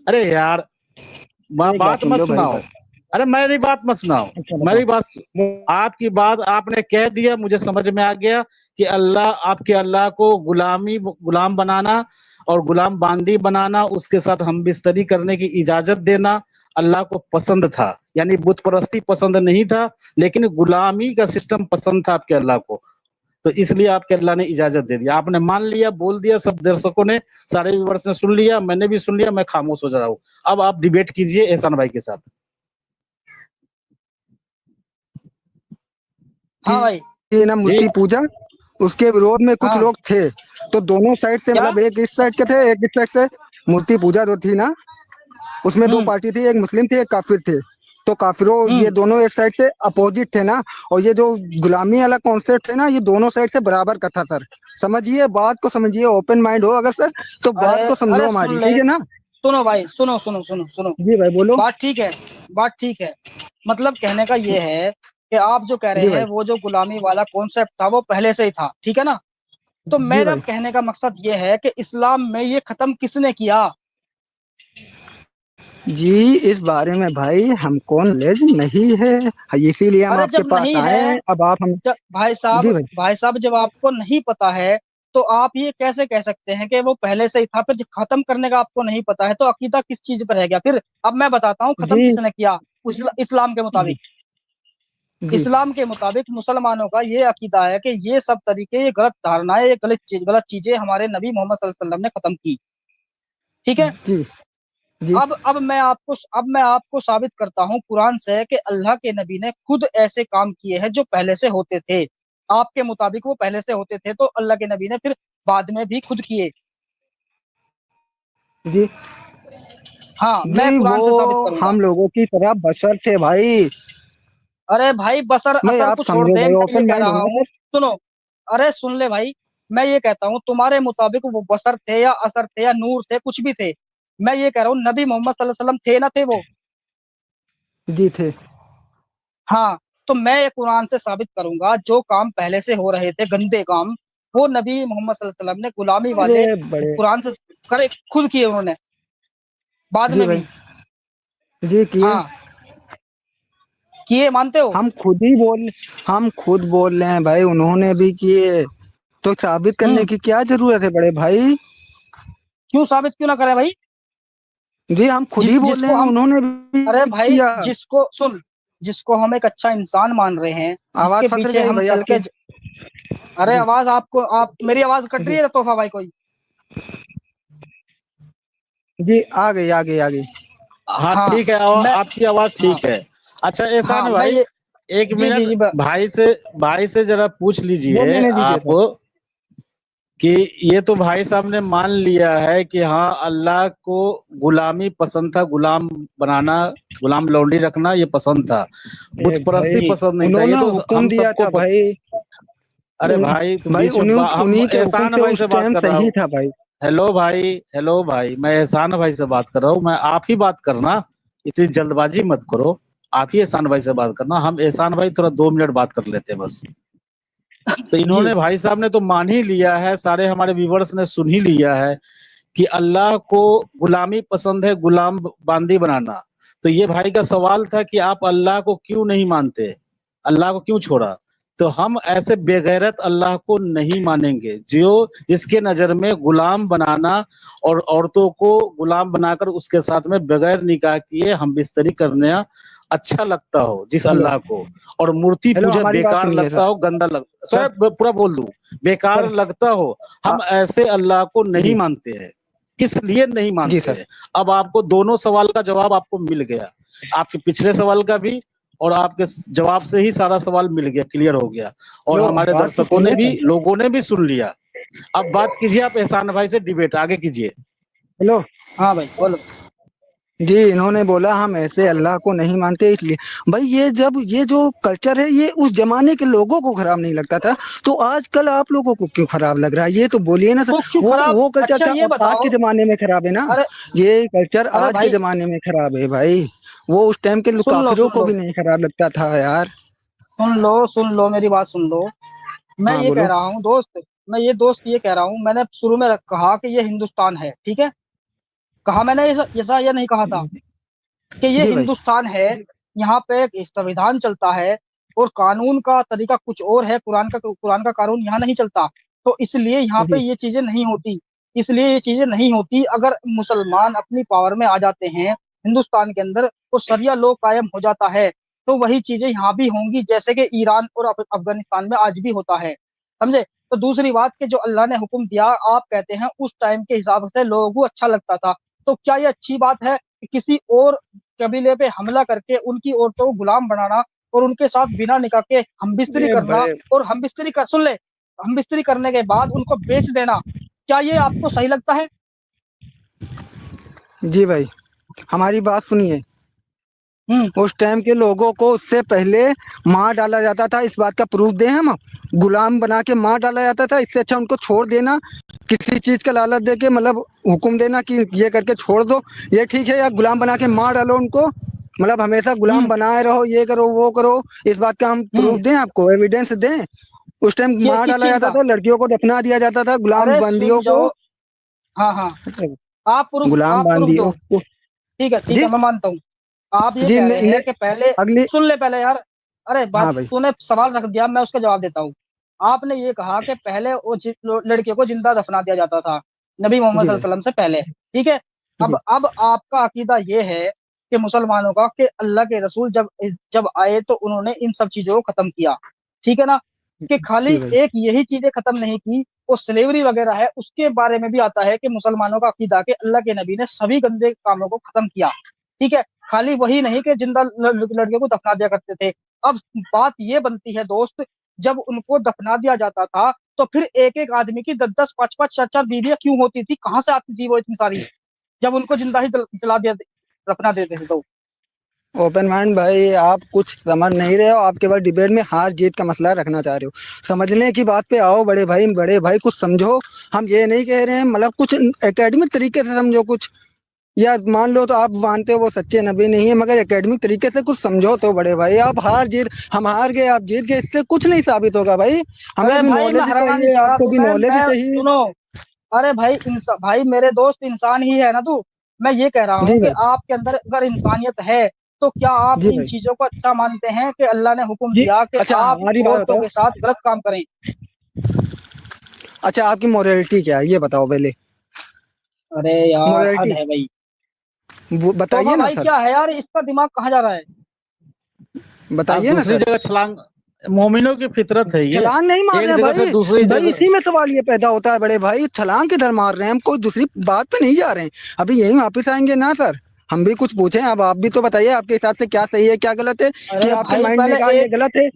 अरे यार, एक बात बात सुन मत लो भाई सुनाओ। बस। अरे मेरी बात मत सुनाओ, अच्छा बताओ। मेरी बात, आपकी बात आपने कह दिया, मुझे समझ में आ गया कि अल्लाह, आपके अल्लाह को गुलाम बनाना और गुलाम बांदी बनाना, उसके साथ हम बिस्तरी करने की इजाजत देना अल्लाह को पसंद था, यानी बुत परस्ती पसंद नहीं था, लेकिन गुलामी का सिस्टम पसंद था आपके अल्लाह को, तो इसलिए आपके अल्लाह ने इजाजत दे दिया, आपने मान लिया, बोल दिया, सब दर्शकों ने, सारे व्यूअर्स ने सुन लिया, मैंने भी सुन लिया, मैं खामोश हो जा रहा हूँ। अब आप डिबेट कीजिए एहसान भाई के साथ। हाँ भाई, थी ना जी, मूर्ति पूजा, उसके विरोध में कुछ हाँ लोग थे, तो दोनों साइड से, क्या, मतलब एक इस साइड के थे, एक इस साइड से, मूर्ति पूजा जो थी ना, उसमें दो हम्म पार्टी थी, एक मुस्लिम थी, एक काफिर थे, तो काफिरों, ये हम्म, दोनों एक साइड से अपोजिट थे ना, और ये जो गुलामी वाला कॉन्सेप्ट है ना, ये दोनों साइड से बराबर का था सर, समझिए बात को, समझिए, ओपन माइंड हो अगर सर, तो अरे बात को समझो अरे हमारी, सुन ले, ठीक है ना। सुनो भाई, सुनो सुनो सुनो सुनो, जी भाई बोलो। बात ठीक है, बात ठीक है, मतलब कहने का ये है कि आप जो कह रहे जी हैं भाई, वो जो गुलामी वाला कॉन्सेप्ट था वो पहले से ही था, ठीक है ना? तो जी मेरा भाई, कहने का मकसद ये है कि इस्लाम में ये खत्म किसने किया? जी इस बारे में भाई हमको नॉलेज नहीं है, इसीलिए हम अरे आपके जब पास नहीं आए है, हैं। अब आप हम जब जी भाई भाई साहब जब आपको नहीं पता है तो आप ये कैसे कह सकते हैं कि वो पहले से ही था? फिर जब खत्म करने का आपको नहीं पता है तो अकीदा किस चीज पर रह गया फिर? अब मैं बताता हूँ खत्म जी किसने किया। इस्लाम के जी मुताबिक, जी इस्लाम के मुताबिक मुसलमानों का ये अकीदा है कि ये सब तरीके, ये गलत धारणाएं, ये गलत चीजें हमारे नबी मोहम्मद सल्लल्लाहु अलैहि वसल्लम ने खत्म की। ठीक है। जी जी अब मैं आपको साबित करता हूँ कुरान से कि अल्लाह के नबी ने खुद ऐसे काम किए हैं जो पहले से होते थे। आपके मुताबिक वो पहले से होते थे तो अल्लाह के नबी ने फिर बाद में भी खुद किए। जी हाँ, मैं जी वो कुरान से साबित करूंगा। हम लोगों की तरह बशर थे भाई। अरे भाई बसर भाई असर आप को छोड़ समझो दे, भाई, मैं ये ओपन कह माइंड रहा हो ना हूँ, सुनो। अरे सुन ले भाई, मैं ये कहता हूँ तुम्हारे मुताबिक वो बसर थे या असर थे या नूर थे, कुछ भी थे। मैं ये कह रहा हूँ नबी मोहम्मद सल्लल्लाहु अलैहि वसल्लम थे ना, थे वो? जी थे। हाँ। तो मैं ये कुरान से साबित करूंगा जो काम पहले से हो रहे थे गंदे काम, वो नबी मोहम्मद सल्लल्लाहु अलैहि वसल्लम ने गुलामी अरे वाले बड़े कुरान से करे, खुद किए उन्होंने, बाद जी में भाई भी। जी किए। हाँ, किए, मानते हो? हम खुद ही बोल हम खुद बोल रहे हैं भाई उन्होंने भी किए, तो साबित करने हम्म। की क्या जरूरत है बड़े भाई। क्यों साबित क्यों ना करे भाई? जी हम खुद ही बोल रहे जिसको हैं हम, उन्होंने अरे भी भाई किया। जिसको सुन, जिसको हम एक अच्छा इंसान मान रहे हैं, आवाज जिसके फंस पीछे गई हम भाई चल आपकी। के अरे जी आवाज आपको, आप मेरी आवाज कट रही जी है तोहफा भाई कोई? जी आ गई आ गई। हाँ हाँ। ठीक है, मैं आपकी आवाज हाँ ठीक है। अच्छा एहसान हाँ मैं भाई, ये, एक जी जी मिनट जी भाई से जरा पूछ बोल लीजिए लेने दीजिए आप सर। कि ये तो भाई साहब ने मान लिया है कि हाँ अल्लाह को गुलामी पसंद था, गुलाम बनाना, गुलाम लौंडी रखना ये पसंद था, ए बुत परस्ती भाई जी पसंद नहीं था, ये उन्होंने तो हम हुक्म दिया सबको था भाई। अरे उन, भाई तो भाई बीच में उन्हीं हम उन्हीं के हुक्म एहसान से भाई उस से बात टाइम कर रहा सही हूँ। था भाई। हेलो भाई, मैं एहसान भाई से बात कर रहा हूँ, मैं आप ही बात करना, इतनी जल्दबाजी मत करो, आप ही एहसान भाई से बात करना, हम एहसान भाई थोड़ा 2 मिनट बात कर लेते हैं बस। तो जी इन्होंने भाई साहब ने तो मान ही लिया है, सारे हमारे व्यूवर्स ने सुन ही लिया है कि अल्लाह को गुलामी पसंद है, गुलाम बांदी बनाना। तो ये भाई का सवाल था कि आप अल्लाह को क्यों नहीं मानते, अल्लाह को क्यों छोड़ा? तो हम ऐसे बेगैरत अल्लाह को नहीं मानेंगे जो जिसके नजर में गुलाम बनाना और औरतों को गुलाम बनाकर उसके साथ में बगैर निकाह किए हम बिस्तरी करना अच्छा लगता हो, जिस हेलो अल्लाह को, और मूर्ति हेलो पूजा हमारी बात बेकार सुनिए लगता सर। हो, गंदा लगता, सर शायद मैं पूरा बोल दूं, सर बेकार लगता हो, आ, हम ऐसे अल्लाह को नहीं जी मानते हैं। इसलिए नहीं जी मानते सर। हैं। अब आपको दोनों सवाल का जवाब आपको मिल गया, आपके पिछले सवाल का भी और आपके जवाब से ही सारा सवाल मिल गया, क्लियर हो गया, और हेलो हमारे बात तो दर्शकों ने सुनिए भी, सर। लोगों ने भी सुन लिया। अब बात कीजिए आप एहसान भाई से, डिबेट आगे कीजिए। हेलो हाँ भाई बोलो। जी इन्होंने बोला हम ऐसे अल्लाह को नहीं मानते इसलिए। भाई ये जब ये जो कल्चर है ये उस जमाने के लोगों को खराब नहीं लगता था, तो आजकल आप लोगों को क्यों खराब लग रहा है? ये तो बोलिए ना सर। तो क्यों खराब? वो कल्चर अच्छा था ये अब आज बताओ। के जमाने में खराब है ना। अरे ये कल्चर अरे आज के भाई जमाने में खराब है भाई। वो उस टाइम के काफिरों सुन को लो, भी नहीं खराब लगता था यार। सुन लो मेरी बात सुन लो। मैं हाँ ये कह बोलो। रहा हूँ दोस्त, मैं ये दोस्त ये कह रहा हूँ, मैंने शुरू में कहा कि ये हिंदुस्तान है, ठीक है? कहा मैंने ऐसा ये नहीं कहा था कि ये जी भाई हिंदुस्तान है, यहाँ पे एक संविधान चलता है और कानून का तरीका कुछ और है, कुरान का कानून यहाँ नहीं चलता। तो इसलिए यहाँ पे जी ये चीजें नहीं होती, इसलिए ये चीजें नहीं होती। अगर मुसलमान अपनी पावर में आ जाते हैं हिंदुस्तान के अंदर, तो सरिया लॉ कायम हो जाता है, तो वही चीजें यहाँ भी होंगी जैसे कि ईरान और अफगानिस्तान में आज भी होता है, समझे? तो दूसरी बात कि जो अल्लाह ने हुक्म दिया, आप कहते हैं उस टाइम के हिसाब से लोगों को अच्छा लगता था, तो क्या ये अच्छी बात है कि किसी और कबीले पे हमला करके उनकी औरतों को गुलाम बनाना और उनके साथ बिना निकाह के हम बिस्तरी ये करना, बड़े और हम बिस्तरी कर, सुन ले, हम बिस्तरी करने के बाद उनको बेच देना, क्या ये आपको सही लगता है? जी भाई हमारी बात सुनिए। हम्म। उस टाइम के लोगों को उससे पहले मार डाला जाता था, इस बात का प्रूफ दें हम? गुलाम बना के मार डाला जाता था, इससे अच्छा उनको छोड़ देना, किसी चीज का लालच दे के, मतलब हुक्म देना कि ये करके छोड़ दो, ये ठीक है, या गुलाम बना के मार डालो उनको, मतलब हमेशा गुलाम हम्म। बनाए रहो, ये करो वो करो। इस बात का हम हम्म। प्रूफ दें आपको, एविडेंस दें? उस टाइम मार किस डाला चीज जाता का? था, लड़कियों को दफना दिया जाता था, गुलाम अरे सुन बंदियों को। जाओ। हाँ हाँ। अच्छा, आप प्रूफ, गुलाम आप प्रूफ दो। बांदियों को। ठीक जी है, मैं मानता हूँ। आप ये जी कह रहे हैं कि पहले अगली। सुन ले पहले यार। अरे बात हाँ भाई। तूने सवाल रख दिया, मैं उसका जवाब देता हूँ। आपने ये कहा कि पहले वो लड़के को जिंदा दफना दिया जाता था, नबी मोहम्मद जी सल्लल्लाहु भाई। अलैहि वसल्लम से पहले। ठीक है। जी अब आपका अकीदा ये है कि मुसलमानों का, कि अल्लाह के रसूल जब जब आए तो उन्होंने इन सब चीजों को खत्म किया। ठीक है ना? कि खाली जी भाई। एक यही चीजें खत्म नहीं की, वो स्लेवरी वगैरह है उसके बारे में भी आता है कि मुसलमानों का अकीदा कि अल्लाह के नबी ने सभी गंदे कामों को खत्म किया। ठीक है। खाली वही नहीं कि जिंदा लड़के को दफना दिया करते थे। अब बात ये बनती है दोस्त, जब उनको दफना दिया जाता था तो फिर एक एक आदमी की 10-10, 5-5, 4-4 बीवियां क्यों होती थी? कहाँ से आती थी वो इतनी सारी, जब उनको जिंदा ही जला दिया, दफना देते थे तो? ओपन माइंड भाई, आप कुछ समझ नहीं रहे हो। आप केवल डिबेट में हार जीत का मसला रखना चाह रहे हो। समझने की बात पे आओ बड़े भाई, बड़े भाई कुछ समझो। हम ये नहीं कह रहे हैं, मतलब कुछ एकेडमिक तरीके से समझो कुछ। या मान लो तो आप मानते हो वो सच्चे नबी नहीं है, मगर एकेडमिक तरीके से कुछ समझो तो बड़े भाई। आप हार जीत, हम हार गए आप जीत गए, इससे कुछ नहीं साबित होगा भाई। हमें अरे भी भाई मैं नॉलेज हराना नहीं चाहिए, चाह रहा आपको भी तुम्हें, नॉलेज मैं चाहिए। सुनो। अरे भाई भाई मेरे दोस्त इंसान ही है ना तू। मैं ये कह रहा जी हूँ कि भाई। आपके अंदर अगर इंसानियत है तो क्या आप जी इन भाई। चीजों को अच्छा मानते हैं कि अल्लाह ने हुक्म जी। दिया कि अच्छा आप हमारी बात औरतों बताओ। के साथ गलत काम करें? अच्छा आपकी मोरालिटी क्या है ये बताओ पहले। अरे यार हद मोरालिटी है भाई। तोबा बताइए ना भाई सर। क्या है यार, इसका दिमाग कहाँ जा रहा है? आप बताइए ना दूसरी सर। जगह छलांग, मोमिनों की फितरत है ये, छलांग नहीं मार रहे एक हैं जगह से भाई। दूसरी भाई जगह। इसी में सवाल ये पैदा होता है बड़े भाई, छलांग किधर मार रहे हैं, हम कोई दूसरी बात पे नहीं जा रहे हैं। अभी यही वापस आएंगे ना सर। हम भी कुछ पूछें, अब आप भी तो बताइए आपके हिसाब से क्या सही है क्या गलत है। कि अरे आपके भाई माइंड ने पहले कहा ये एक गलत है,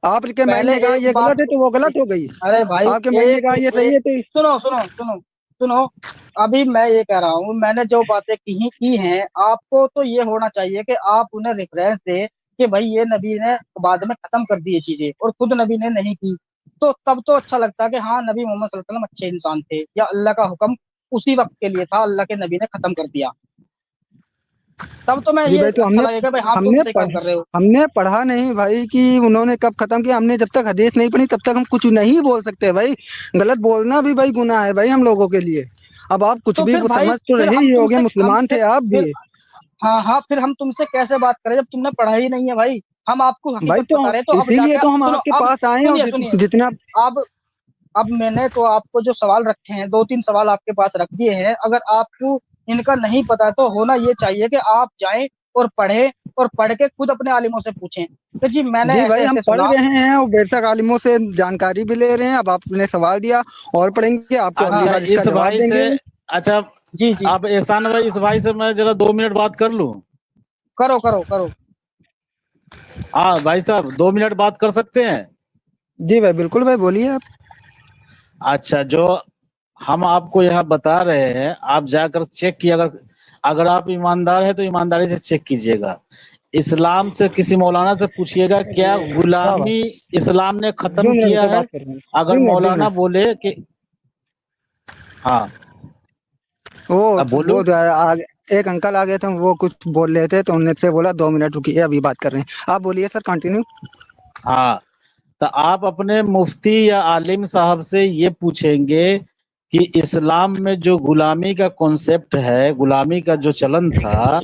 आपके माइंड पहले ने कहा एक ये बात गलत है को तो वो गलत हो गई। अरे भाई आपके माइंड ने कहा ये सही है तो। सुनो सुनो सुनो सुनो। अभी मैं ये कह रहा हूँ, मैंने जो बातें की हैं, आपको तो ये होना चाहिए कि आप उन्हें रेफरेंस दे कि भाई ये नबी ने बाद में खत्म कर दी ये चीजें और खुद नबी ने नहीं की। तो तब तो अच्छा लगता कि हाँ नबी मोहम्मद सल्लल्लाहु अलैहि वसल्लम अच्छे इंसान थे, या अल्लाह का हुक्म उसी वक्त के लिए था, अल्लाह के नबी ने खत्म कर दिया। तब तो मैं जी ये भाई तो अच्छा लगेगा भाई, हाँ तुम हमने सही पढ़ काम कर रहे हो। हमने पढ़ा नहीं भाई कि उन्होंने कब खत्म किया। हमने जब तक हदीस नहीं पढ़ी तब तक हम कुछ नहीं बोल सकते भाई। गलत बोलना भी भाई गुनाह है भाई हम लोगों के लिए। अब आप कुछ तो भी फिर भाई समझ तो फिर रहे हम ही होगे, तुमसे हम मुसलमान थे आप फिर भी। हाँ हाँ, फिर हम तुमसे कैसे बात करें जब तुमने पढ़ा ही नहीं है भाई? हम आपको भाई हकीकत तो बता रहे हैं, तो अब इसीलिए जाके तो हम सुनो। आपके अब पास आए हैं और सुनिए सुनिए। जितना। अब अब मैंने तो आपको जो सवाल रखे हैं, 2-3 सवाल आपके पास रख दिए हैं। अगर आपको इनका नहीं पता तो होना ये चाहिए कि आप जाएं और पढ़ें, और पढ़ के खुद अपने आलिमों से पूछें कि जी मैंने जी ऐसे भाई हम ऐसे पढ़ सुना। रहे हैं और बेशक आलिमों से जानकारी भी ले रहे हैं। अब आपने सवाल दिया और पढ़ेंगे, आपको अगली अच्छा हाँ बार इसका इस जवाब भाई से, देंगे। अच्छा जी जी, आप एहसान भाई, इस भाई से मैं जरा 2 मिनट बात कर लूं? करो करो करो। हाँ भाई साहब 2 मिनट बात कर सकते हैं? जी भाई बिल्कुल भाई बोलिए आप। अच्छा, जो हम आपको यहाँ बता रहे हैं आप जाकर चेक किए, अगर अगर आप ईमानदार है तो ईमानदारी से चेक कीजिएगा। इस्लाम से किसी मौलाना से पूछिएगा क्या क्या बात। गुलामी इस्लाम ने खत्म जून मिनट किया से है? बात कर रहे हैं। अगर जून मिनट जून मौलाना मिनट बोले कि हाँ, अब वो बोलू। आगे एक अंकल आ गए थे, वो कुछ बोल रहे थे तो उनसे बोला 2 मिनट रुकिए अभी बात कर रहे हैं। आप बोलिए सर कंटिन्यू। हाँ, तो आप अपने मुफ्ती या आलिम साहब से ये पूछेंगे कि इस्लाम में जो गुलामी का कॉन्सेप्ट है, गुलामी का जो चलन था,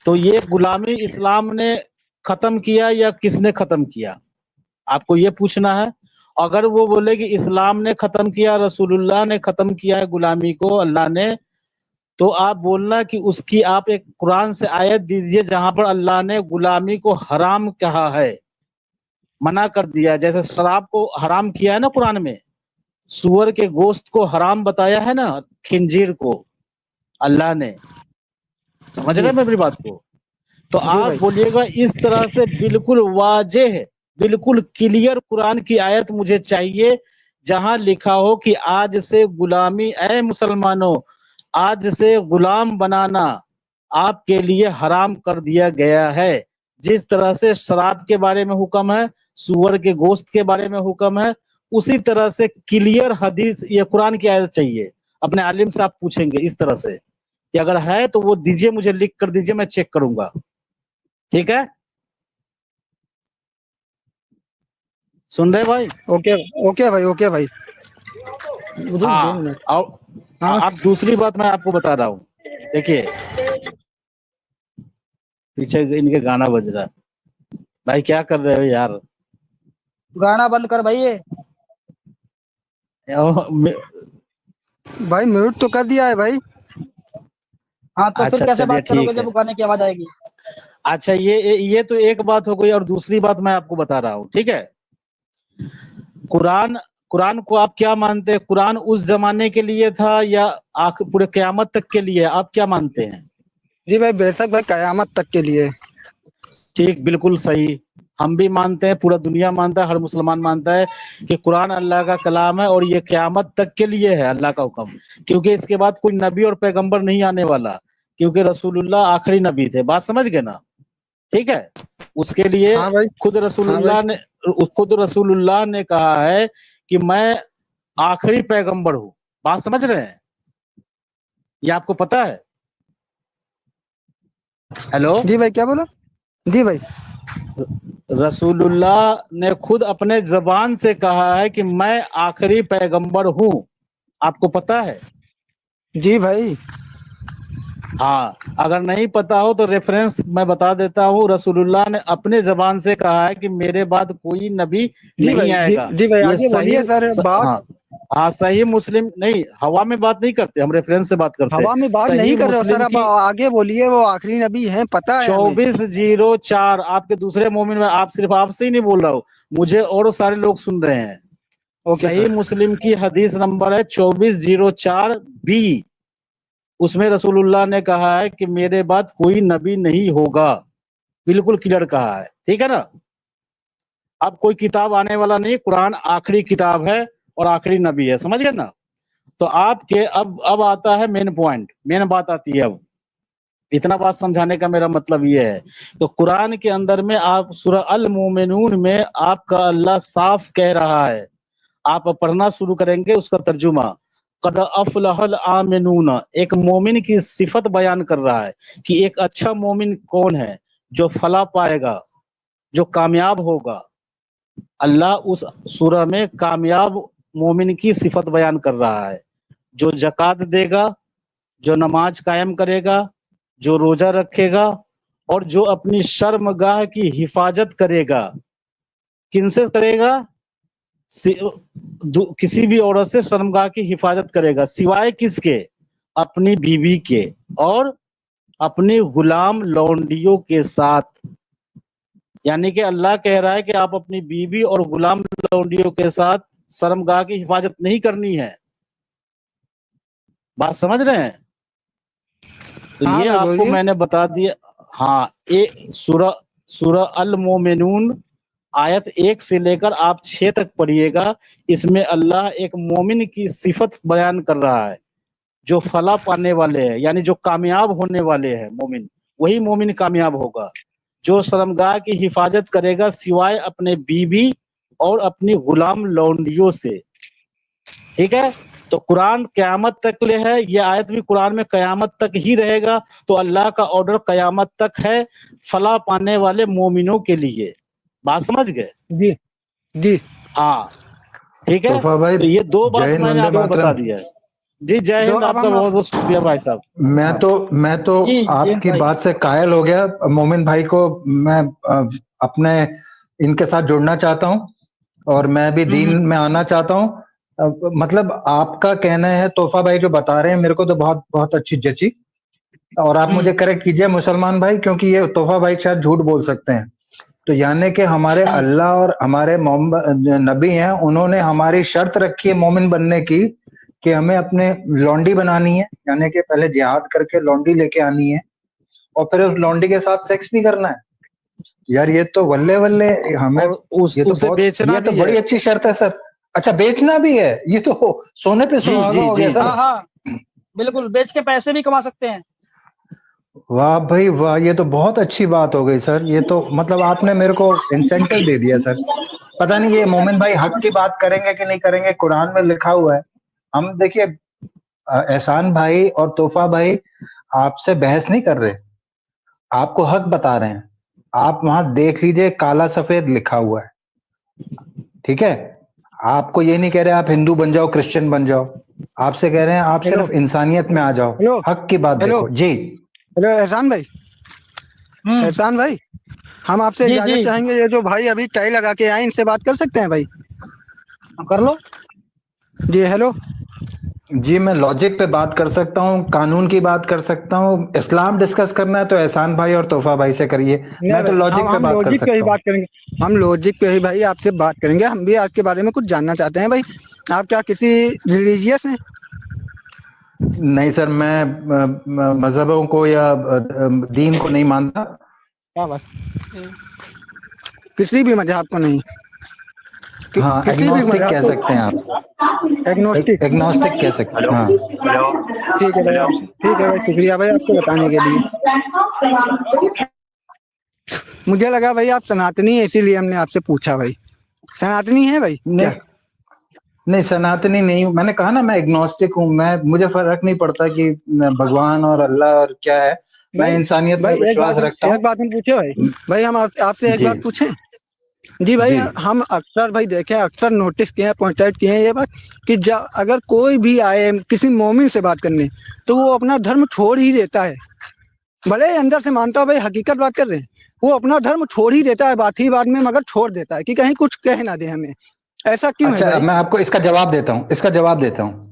तो ये गुलामी इस्लाम ने खत्म किया या किसने खत्म किया? आपको ये पूछना है। अगर वो बोले कि इस्लाम ने खत्म किया, रसूलुल्लाह ने खत्म किया है गुलामी को, अल्लाह ने, तो आप बोलना कि उसकी आप एक कुरान से आयत दीजिए जहां पर अल्लाह ने गुलामी को हराम कहा है, मना कर दिया है। जैसे शराब को हराम किया है ना कुरान में, सुअर के गोश्त को हराम बताया है ना, खिंजीर को अल्लाह ने। समझ जी रहे हैं मेरी बात को? तो जी आप भाई। बोलिएगा इस तरह से बिल्कुल वाज़ेह, बिल्कुल क्लियर कुरान की आयत मुझे चाहिए जहां लिखा हो कि आज से गुलामी, ऐ मुसलमानों, आज से गुलाम बनाना आपके लिए हराम कर दिया गया है। जिस तरह से शराब के बारे में हुक्म है, सुअर के गोश्त के बारे में हुक्म है, उसी तरह से क्लियर हदीस ये कुरान की आयत चाहिए। अपने आलिम से आप पूछेंगे इस तरह से कि अगर है तो वो दीजिए, मुझे लिख कर दीजिए, मैं चेक करूंगा। ठीक है, सुन रहे भाई? ओके ओके भाई ओके भाई। रुक 2 मिनट। हाँ, और हाँ अब दूसरी बात मैं आपको बता रहा हूँ। देखिए, पीछे इनके गाना बज रहा है। भाई क्या कर रहे हो यार? गाना बंद कर भाई ये। भाई म्यूट तो कर दिया है भाई। हाँ तो फिर अच्छा कैसे चलिए बात करोगे ठीक है। जब गाने की आवाज आएगी? अच्छा ये तो एक बात हो गई, और दूसरी बात मैं आपको बता रहा हूँ, ठीक है। कुरान कुरान को आप क्या मानते हैं? कुरान उस जमाने के लिए था या पूरे क़यामत तक के लिए? आप क्या मानते हैं? जी भाई बेशक भाई कयामत तक के लिए। ठीक, बिल्कुल सही। हम भी मानते हैं, पूरा दुनिया मानता है, हर मुसलमान मानता है कि कुरान अल्लाह का कलाम है और ये क़यामत तक के लिए है, अल्लाह का हुक्म। क्योंकि इसके बाद कोई नबी और पैगंबर नहीं आने वाला, क्योंकि रसूलुल्लाह आखिरी नबी थे। बात समझ गए ना? ठीक है। उसके लिए हाँ भाई। खुद रसूलुल्लाह ने कहा है कि मैं आखिरी पैगंबर हूँ। बात समझ रहे हैं? ये आपको पता है? हेलो। जी भाई क्या बोला? जी भाई। रसूलुल्लाह ने खुद अपने जबान से कहा है कि मैं आखिरी पैगंबर हूँ। आपको पता है? जी भाई। हाँ, अगर नहीं पता हो तो रेफरेंस मैं बता देता हूँ। रसूलुल्लाह ने अपने जबान से कहा है कि मेरे बाद कोई नबी जी नहीं भाई। आएगा। जी भाई ये आगे बोलिए सर बात। हाँ, सही मुस्लिम नहीं, हवा में बात नहीं करते हम, रेफरेंस से बात करते हैं। हवा में बात सही नहीं कर रहे हो सर, मुस्लिम अब की आगे बोलिए। वो आखिरी नबी है, पता है हमें। 2404 आपके दूसरे मोमिन में, आप सिर्फ आपसे ही नहीं बोल रहा हूँ, मुझे और सारे लोग सुन रहे हैं। ओके सही सर। मुस्लिम की हदीस नंबर है 2404 बी। उसमें रसूलुल्लाह ने कहा है कि मेरे बाद कोई नबी नहीं होगा। बिल्कुल क्लियर कहा है, ठीक है ना? अब कोई किताब आने वाला नहीं, कुरान आखिरी किताब है और आखिरी नबी है। समझ गए ना? तो आपके अब आता है मेन पॉइंट, मेन बात आती है। अब इतना बात समझाने का मेरा मतलब ये है। तो कुरान के अंदर में आप सूरह अल मोमिनून में आपका अल्लाह साफ कह रहा है, आप पढ़ना शुरू करेंगे उसका तर्जुमा। कद अफलहल आमिनून, एक मोमिन की सिफत बयान कर रहा है कि एक अच्छा मोमिन कौन है, जो फला पाएगा, जो कामयाब होगा। अल्लाह उस सूरह में कामयाब मोमिन की सिफत बयान कर रहा है, जो ज़कात देगा, जो नमाज कायम करेगा, जो रोजा रखेगा, और जो अपनी शर्मगाह की हिफाजत करेगा। किनसे करेगा? किसी भी औरत से शर्मगाह की हिफाजत करेगा, सिवाय किसके? अपनी बीवी के और अपनी गुलाम लौंडियों के साथ। यानी कि अल्लाह कह रहा है कि आप अपनी बीवी और गुलाम लौंडियों के साथ शर्मगाह की हिफाजत नहीं करनी है। बात समझ रहे हैं? तो हाँ ये भाई आपको बोलिए। मैंने बता दिया। हाँ, सूरह अल मोमिनून आयत 1 से लेकर आप 6 तक पढ़िएगा। इसमें अल्लाह एक मोमिन की सिफत बयान कर रहा है, जो फला पाने वाले हैं, यानी जो कामयाब होने वाले हैं। मोमिन, वही मोमिन कामयाब होगा जो शर्मगाह की हिफाजत करेगा, सिवाय अपने बीवी और अपनी गुलाम लौंडियों से। ठीक है? तो कुरान कयामत तक ले है, ये आयत भी कुरान में कयामत तक ही रहेगा। तो अल्लाह का ऑर्डर कयामत तक है फला पाने वाले मोमिनों के लिए। बात समझ गए? जी जी। हाँ, ठीक है। तोहफा भाई, तो ये दो बात जय हिंद, मैंने वंदे आपको बता मातरम। दिया है। जी जय तो हिंद, अब आपका हम बहुत बहुत शुक्रिया भाई साहब। मैं तो जी जैन आपकी भाई। बात से कायल हो गया। मोमिन भाई को मैं अपने इनके साथ जुड़ना चाहता हूँ और मैं भी दीन हम्म। में आना चाहता हूँ। मतलब आपका कहना है तोहफा भाई जो बता रहे हैं, मेरे को तो बहुत बहुत अच्छी जची। और आप मुझे करेक्ट कीजिए मुसलमान भाई, क्योंकि ये तोहफा भाई शायद झूठ बोल सकते हैं। तो यानी कि हमारे अल्लाह और हमारे मोहम्मद नबी हैं, उन्होंने हमारी शर्त रखी है मोमिन बनने की कि हमें अपने लौंडी बनानी है, यानी कि पहले जिहाद करके लौंडी लेके आनी है और फिर उस लौंडी के साथ सेक्स भी करना है। यार ये तो वल्ले वल्ले हमें, और उसे बेचना ये तो भी बड़ी है। अच्छी शर्त है सर। अच्छा, बेचना भी है? ये तो सोने पे जी सुहागा जी हो जी गया जी। सर। हाँ हाँ, बिल्कुल बेच के पैसे भी कमा सकते हैं। वाह भाई वाह, ये तो बहुत अच्छी बात हो गई सर। ये तो मतलब आपने मेरे को इंसेंटिव दे दिया सर। पता नहीं ये मोमिन भाई हक की बात करेंगे कि नहीं करेंगे, कुरान में लिखा हुआ है। हम देखिए एहसान भाई और तोहफा भाई आपसे बहस नहीं कर रहे, आपको हक बता रहे हैं। आप वहां देख लीजिए, काला सफेद लिखा हुआ है, ठीक है? आपको ये नहीं कह रहे आप हिंदू बन जाओ, क्रिश्चियन बन जाओ। आपसे कह रहे हैं आप हेलो सिर्फ इंसानियत में आ जाओ, हेलो हक की बात हेलो देखो जी। हेलो एहसान भाई। एहसान भाई, हम आपसे जी इजाजत जी चाहेंगे, ये जो भाई अभी टाई लगा के आए इनसे बात कर सकते हैं भाई? कर लो। जी हेलो। जी मैं लॉजिक पे बात कर सकता हूँ, कानून की बात कर सकता हूँ, इस्लाम डिस्कस करना है तो एहसान भाई और तोहफा भाई से करिए। नहीं मैं तो भाई, लॉजिक पे हम बात कर लॉजिक पे ही सकता हूँ। बात करेंगे, हम लॉजिक पे ही भाई आपसे बात करेंगे। हम भी आपके बारे में कुछ जानना चाहते हैं भाई। आप क्या किसी रिलीजियस हैं? नहीं सर, मैं मजहबों को या दीन को नहीं मानता। क्या बात? किसी भी मजहब को नहीं? हाँ, किसी भी एग्नोस्टिक मजहब कह को? सकते हैं आप। एग्नोस्टिक? एग्नोस्टिक कह सकते हेलो हैं, हाँ। हेलो ठीक है भाई, हेलो। आप ठीक है भाई, शुक्रिया भाई आपको बताने के लिए। मुझे लगा भाई आप सनातनी है, इसीलिए हमने आपसे पूछा भाई। सनातनी है भाई नहीं क्या? नहीं, सनातनी नहीं हूँ। मैंने कहा ना मैं एग्नोस्टिक हूँ। मैं मुझे फर्क नहीं पड़ता कि भगवान और अल्लाह और क्या है। मैं भाई इंसानियत में भाई विश्वास रखता एक हूँ। बात हम पूछे भाई। भाई हम आपसे एक जी बात पूछें? जी भाई, जी। हम अक्सर भाई देखे हैं, अक्सर नोटिस किए हैं, पॉइंट आउट किए हैं ये बात कि अगर कोई भी आए किसी मोमिन से बात करने, तो वो अपना धर्म छोड़ ही देता है। भले ही अंदर से मानता हो भाई, हकीकत बात कर रहे हैं, वो अपना धर्म छोड़ ही देता है बात ही बात में, मगर छोड़ देता है कि कहीं कुछ कह ना दे हमें। ऐसा क्यों है अच्छा, अब भाई? मैं आपको इसका जवाब देता हूँ, इसका जवाब देता हूँ।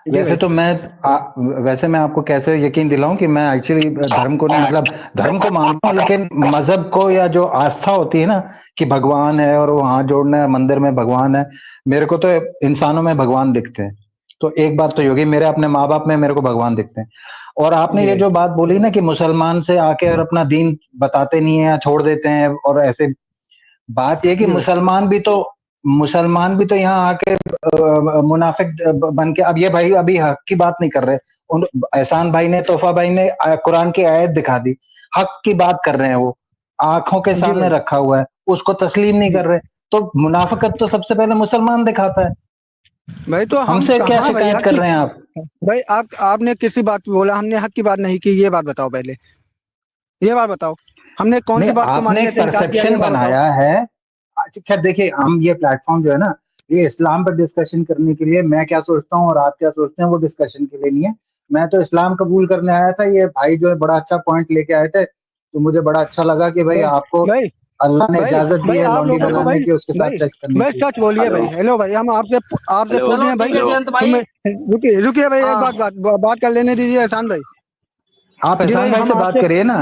जी वैसे भाई। तो वैसे मैं आपको कैसे यकीन दिलाऊं कि मैं एक्चुअली धर्म को नहीं, मतलब धर्म को मानता हूँ, लेकिन मजहब को या जो आस्था होती है ना कि भगवान है और वो हाथ जोड़ना है, मंदिर में भगवान है, मेरे को तो इंसानों में भगवान दिखते हैं। तो एक बात तो ये होगी, मेरे अपने माँ बाप में मेरे को भगवान दिखते हैं। और आपने जी ये भाई। जो बात बोली ना कि मुसलमान से आके और अपना दीन बताते नहीं है या छोड़ देते हैं, और ऐसे बात ये कि जी भाई। मुसलमान भी तो यहाँ आके मुनाफिक बन के, अब ये भाई अभी हक की बात नहीं कर रहे। उन एहसान भाई ने, तोहफा भाई ने कुरान की आयत दिखा दी, हक की बात कर रहे हैं, वो आंखों के जी सामने भाई। रखा हुआ है, उसको तस्लीम नहीं जी कर रहे। तो मुनाफिकत तो सबसे पहले मुसलमान दिखाता है। भाई, तो हम हमसे क्या कहाँ भाई शिकायत हक कर की? रहे हैं आप? भाई आपने किसी बात पे बोला, हमने हक की बात नहीं की, ये बात बताओ पहले। ये बात बताओ, हमने कौन नहीं, सी बात को आपने मानने एक से इनकार किया, ये परसेप्शन बात बताओ। बनाया है। अच्छा खैर, देखिए हम ये प्लेटफॉर्म जो है ना, ये इस्लाम पर डिस्कशन करने के लिए, मैं क्या सोचता हूँ और आप क्या सोचते हैं वो डिस्कशन के लिए नहीं है। मैं तो इस्लाम कबूल करने आया था। ये भाई जो है बड़ा अच्छा पॉइंट लेके आए थे, तो मुझे बड़ा अच्छा लगा कि भाई भाई आपको भाई अल्लाह ने भाई इजाजत दी भाई है आप लौंडी लोगों को बनाने भाई, की, उसके साथ भाई सेक्स करने भाई की। सच बोलिए हेलो भाई। हेलो भाई, हम आपसे आपसे हेलो पूछ रहे चलो हैं भाई। ठीक है हेलो। जयंत भाई। तुम्हें रुकिए रुकिए भाई, एक हाँ बात कर लेने दीजिए एहसान भाई। आप जी भाई, एहसान भाई हम से बात आपसे करिए ना।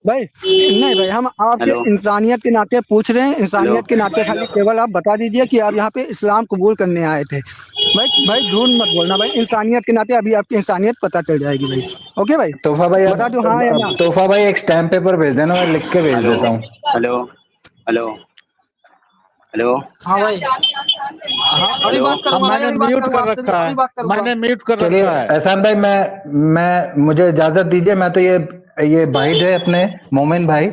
भाई, नहीं भाई, हम आपके हेलो इंसानियत के नाते पूछ रहे हैं, हेलो इंसानियत के नाते खाली केवल आप बता दीजिए कि आप यहाँ पे इस्लाम कबूल करने आए थे। भाई भाई झूठ मत बोलना भाई, इंसानियत के नाते अभी आपकी इंसानियत पता चल जाएगी भाई। ओके भाई, तोहफा भाई, बता दो हाँ या ना। अब तोहफा भाई एक स्टैम्प पेपर भेज देना, मैं लिख के भेज हेलो देता हूँ। हेलो हेलो हेलो हाँ भाई, हाँ, अभी हेलो बात अब करूंगा भाई, मैंने अभी बात म्यूट करूंगा कर आपसे भी, रखा अभी है, बात करूंगा। मैंने म्यूट कर चलिए रखा है। एहसान भाई, मैं मुझे इजाजत दीजिए। मैं तो ये भाई थे अपने मोमिन भाई,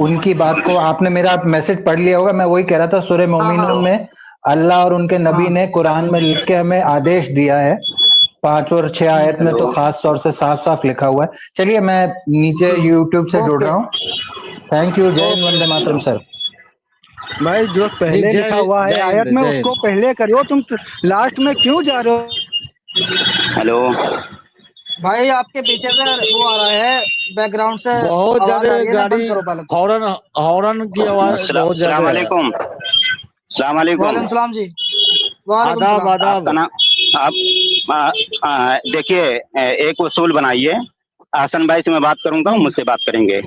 उनकी बात को आपने मेरा मैसेज पढ़ लिया होगा। मैं वही कह रहा था, सूरह हाँ मोमिनून हाँ में अल्लाह और उनके नबी हाँ ने कुरान में लिख के हमें आदेश दिया है। 5 और 6 आयत में हेलो तो खास तौर से साफ साफ लिखा हुआ है। चलिए मैं नीचे यूट्यूब से जुड़ ओके रहा हूँ। Thank you. जय Hind, okay. Vande Mataram hello sir. भाई जो जी पहले लिखा हुआ है जय आयत हिंद में, जय उसको हिंद। पहले करो। तुम लास्ट में क्यों जा रहे हो? हेलो भाई आपके पीछे से वो आ रहा है, बैकग्राउंड से बहुत आवाज ज्यादा आ रही है ना, गाड़ी, बंद करो पहले तो। हॉर्न हॉर्न की आवाज बहुत ज्यादा अस्सलाम है। वालेकुम। सलाम वालेकुम। वालेकुम सलाम जी। वालेकुम आदाब सलाम। आदाब। आपका नाम? आप देखिए, एक उसूल बनाइए। हसन भाई से मैं बात करूंगा, वो हम्म मुझसे बात करेंगे।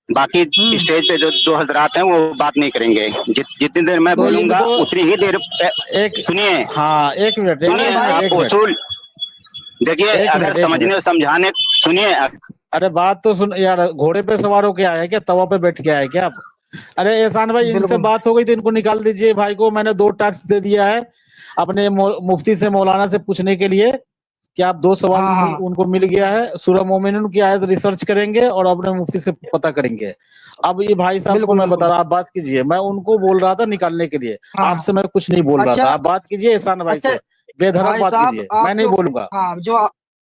बाकी हम्म। स्टेज पे जो दो हजरात हैं वो बात नहीं करेंगे। जितनी देर मैं तो बोलूंगा इनको उतनी ही देर एक, सुनिए हाँ एक मिनट एक अरे सुनिए। मिनट भाई, एक मिनट उसूल देखिए, एक अगर मिनट एक समझने मिनट। और समझाने, सुनिए। अरे बात तो सुन यार, घोड़े पे सवार होके आया है क्या, तवा पे बैठ के आया है क्या आप? अरे एहसान भाई, इनसे बिल्कुल। बात हो गई तो इनको निकाल दीजिए। भाई को मैंने 2 टास्क दे दिया है अपने मुफ्ती से, मौलाना से पूछने के लिए कि आप 2 सवाल हाँ हाँ उनको मिल गया है। सूरह मोमिनून की आयत रिसर्च करेंगे और अपने मुफ्ती से पता करेंगे। अब ये भाई साहब को बिल्कुल मैं बता बिल्कुल। रहा, आप बात कीजिए। मैं उनको बोल रहा था निकालने के लिए, हाँ हाँ। आपसे मैं कुछ नहीं बोल रहा अच्छा था। आप बात कीजिए एहसान भाई अच्छा। से, बेधड़क भाई बात साहब कीजिए, आप मैं नहीं जो, बोलूंगा। हाँ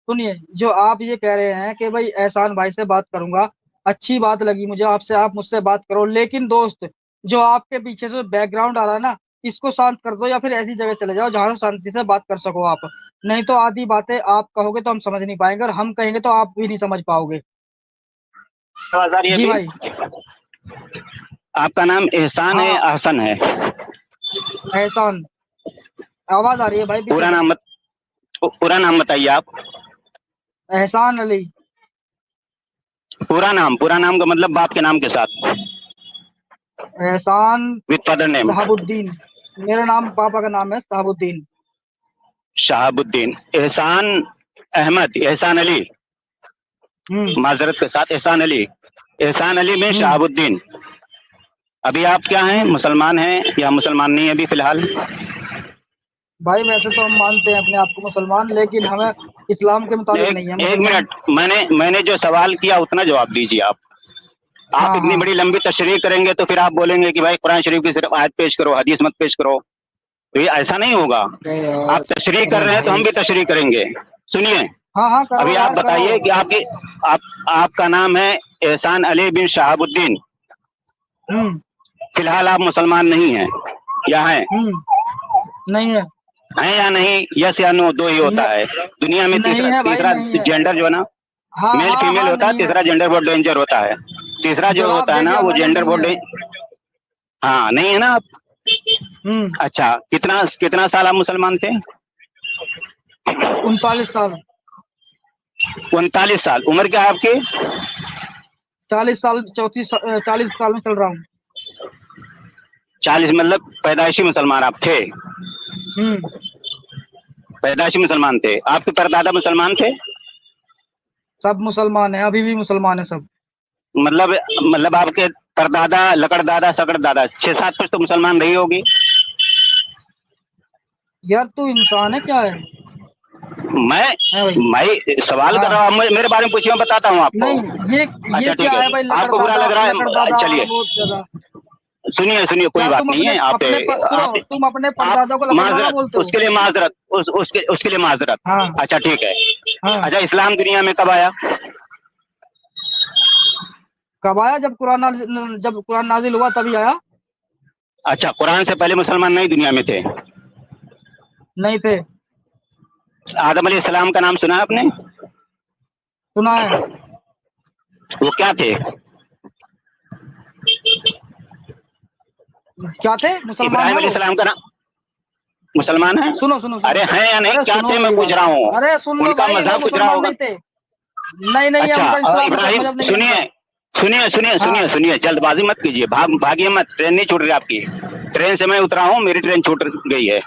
सुनिए, जो आप ये कह रहे हैं कि भाई एहसान भाई से बात करूंगा, अच्छी बात लगी मुझे आपसे, आप मुझसे बात करो। लेकिन दोस्त, जो आपके पीछे से बैकग्राउंड आ रहा है ना, इसको शांत कर दो, या फिर ऐसी जगह चले जाओ जहां से शांति से बात कर सको आप। नहीं तो आधी बातें आप कहोगे तो हम समझ नहीं पाएंगे, और हम कहेंगे तो आप भी नहीं समझ पाओगे। आवाज आ रही है जी अभी? भाई। आपका नाम एहसान है, हाँ अहसन है? एहसान, आवाज आ रही है भाई पीछे पूरा से। नाम पूरा नाम बताइए आप। एहसान अली। पूरा नाम का मतलब बाप के नाम के साथ, एहसान विद फादर नेम। शहाबुद्दीन, मेरा नाम पापा का नाम है शहाबुद्दीन। शहाबुद्दीन, एहसान अहमद, एहसान अली, माजरत के साथ एहसान अली, एहसान अली में शहाबुद्दीन। अभी आप क्या हैं, मुसलमान हैं या मुसलमान नहीं है अभी फिलहाल? भाई वैसे तो हम मानते हैं अपने आप को मुसलमान, लेकिन हमें इस्लाम के मुताबिक नहीं है एक मुसलमान। मिनट, मैंने जो सवाल किया उतना जवाब दीजिए आप। हाँ आप इतनी हाँ बड़ी लंबी तशरीह करेंगे तो फिर आप बोलेंगे कि भाई कुरान शरीफ की सिर्फ आयत पेश करो, हदीस मत पेश करो। तो ये ऐसा नहीं होगा। अरे यार, आप तशरीह कर अरे रहे हैं तो भाई। हम भी तशरीह करेंगे। सुनिए, हाँ हाँ करो अभी आप यार करो। बताइए कि आपका नाम है एहसान अली बिन शहाबुद्दीन। फिलहाल आप मुसलमान नहीं हैं या हैं? नहीं है। हैं या नहीं, यस या नो, दो ही होता है दुनिया में। नहीं है भाई, तीसरा नहीं है। जेंडर जो है ना, हाँ मेल हाँ फीमेल हाँ होता है, नहीं है। तीसरा जेंडर बहुत डेंजर होता है। तीसरा जो जवाब होता है दे ना दिया वो मैंने, जेंडर नहीं बहुत है। हाँ, नहीं है ना आप? अच्छा, कितना साल आप मुसलमान थे? 39 साल। 39 साल। उम्र क्या है आपकी? 40 साल, 40 साल में चल रहा हूँ। 40 मतलब पैदाइशी मुसलमान आप थे? पैदाइशी मुसलमान थे। आपके परदादा मुसलमान थे? सब मुसलमान है, अभी भी मुसलमान है सब। मतलब आपके परदादा, लकड़दादा, सकड़दादा 6-7 कुछ तो मुसलमान रही होगी। यार तू इंसान है क्या है? मैं सवाल कर हाँ। रहा हूँ, मेरे बारे में पूछिए, मैं बताता हूँ आपको। नहीं, ये अच्छा ठीक क्या है, है भाई, आपको बुरा लकड़दादा लग रहा है, लकड़दादा चलिए बहुत ज्यादा। सुनिए, कोई क्या बात तुम नहीं अपने है। अपने सुनो, तुम अपने आप परदादा को लकड़दादा माजरत, बोलते हो? उसके लिए माजरत, उसके लिए माजरत। हाँ अच्छा ठीक है। हाँ। अच्छा, इस्लाम दुनिया में कब आया? कब आया? जब कुरान नाजिल हुआ तभी आया। अच्छा, कुरान से पहले मुसलमान नहीं दुनिया में थे? नहीं थे। आदम अलैहिस्सलाम का नाम सुना है आपने? सुना है। वो क्या थे? क्या थे? मुसलमान इब्राहिम है वो। अलैहिस्सलाम का नाम, मुसलमान है? सुनो सुनो सुनो। अरे हैं या नहीं, अरे क्या सुनो थे मैं मेरी पूछ बात। रहा हूँ। अरे सुन लो उनका भाई, वो मजहब कुछ रहा मुसलमान होगा। नहीं थे। नहीं नहीं, अच्छा, उनका इस्लाम इब्राहिम, मजहब नहीं है सुनिए उनका। सुनिए सुनिए हाँ सुनिए सुनिए, जल्दबाजी मत कीजिए, भागिए मत, ट्रेन नहीं छूट रही आपकी। ट्रेन से मैं उतरा हूँ, मेरी ट्रेन छूट गई है।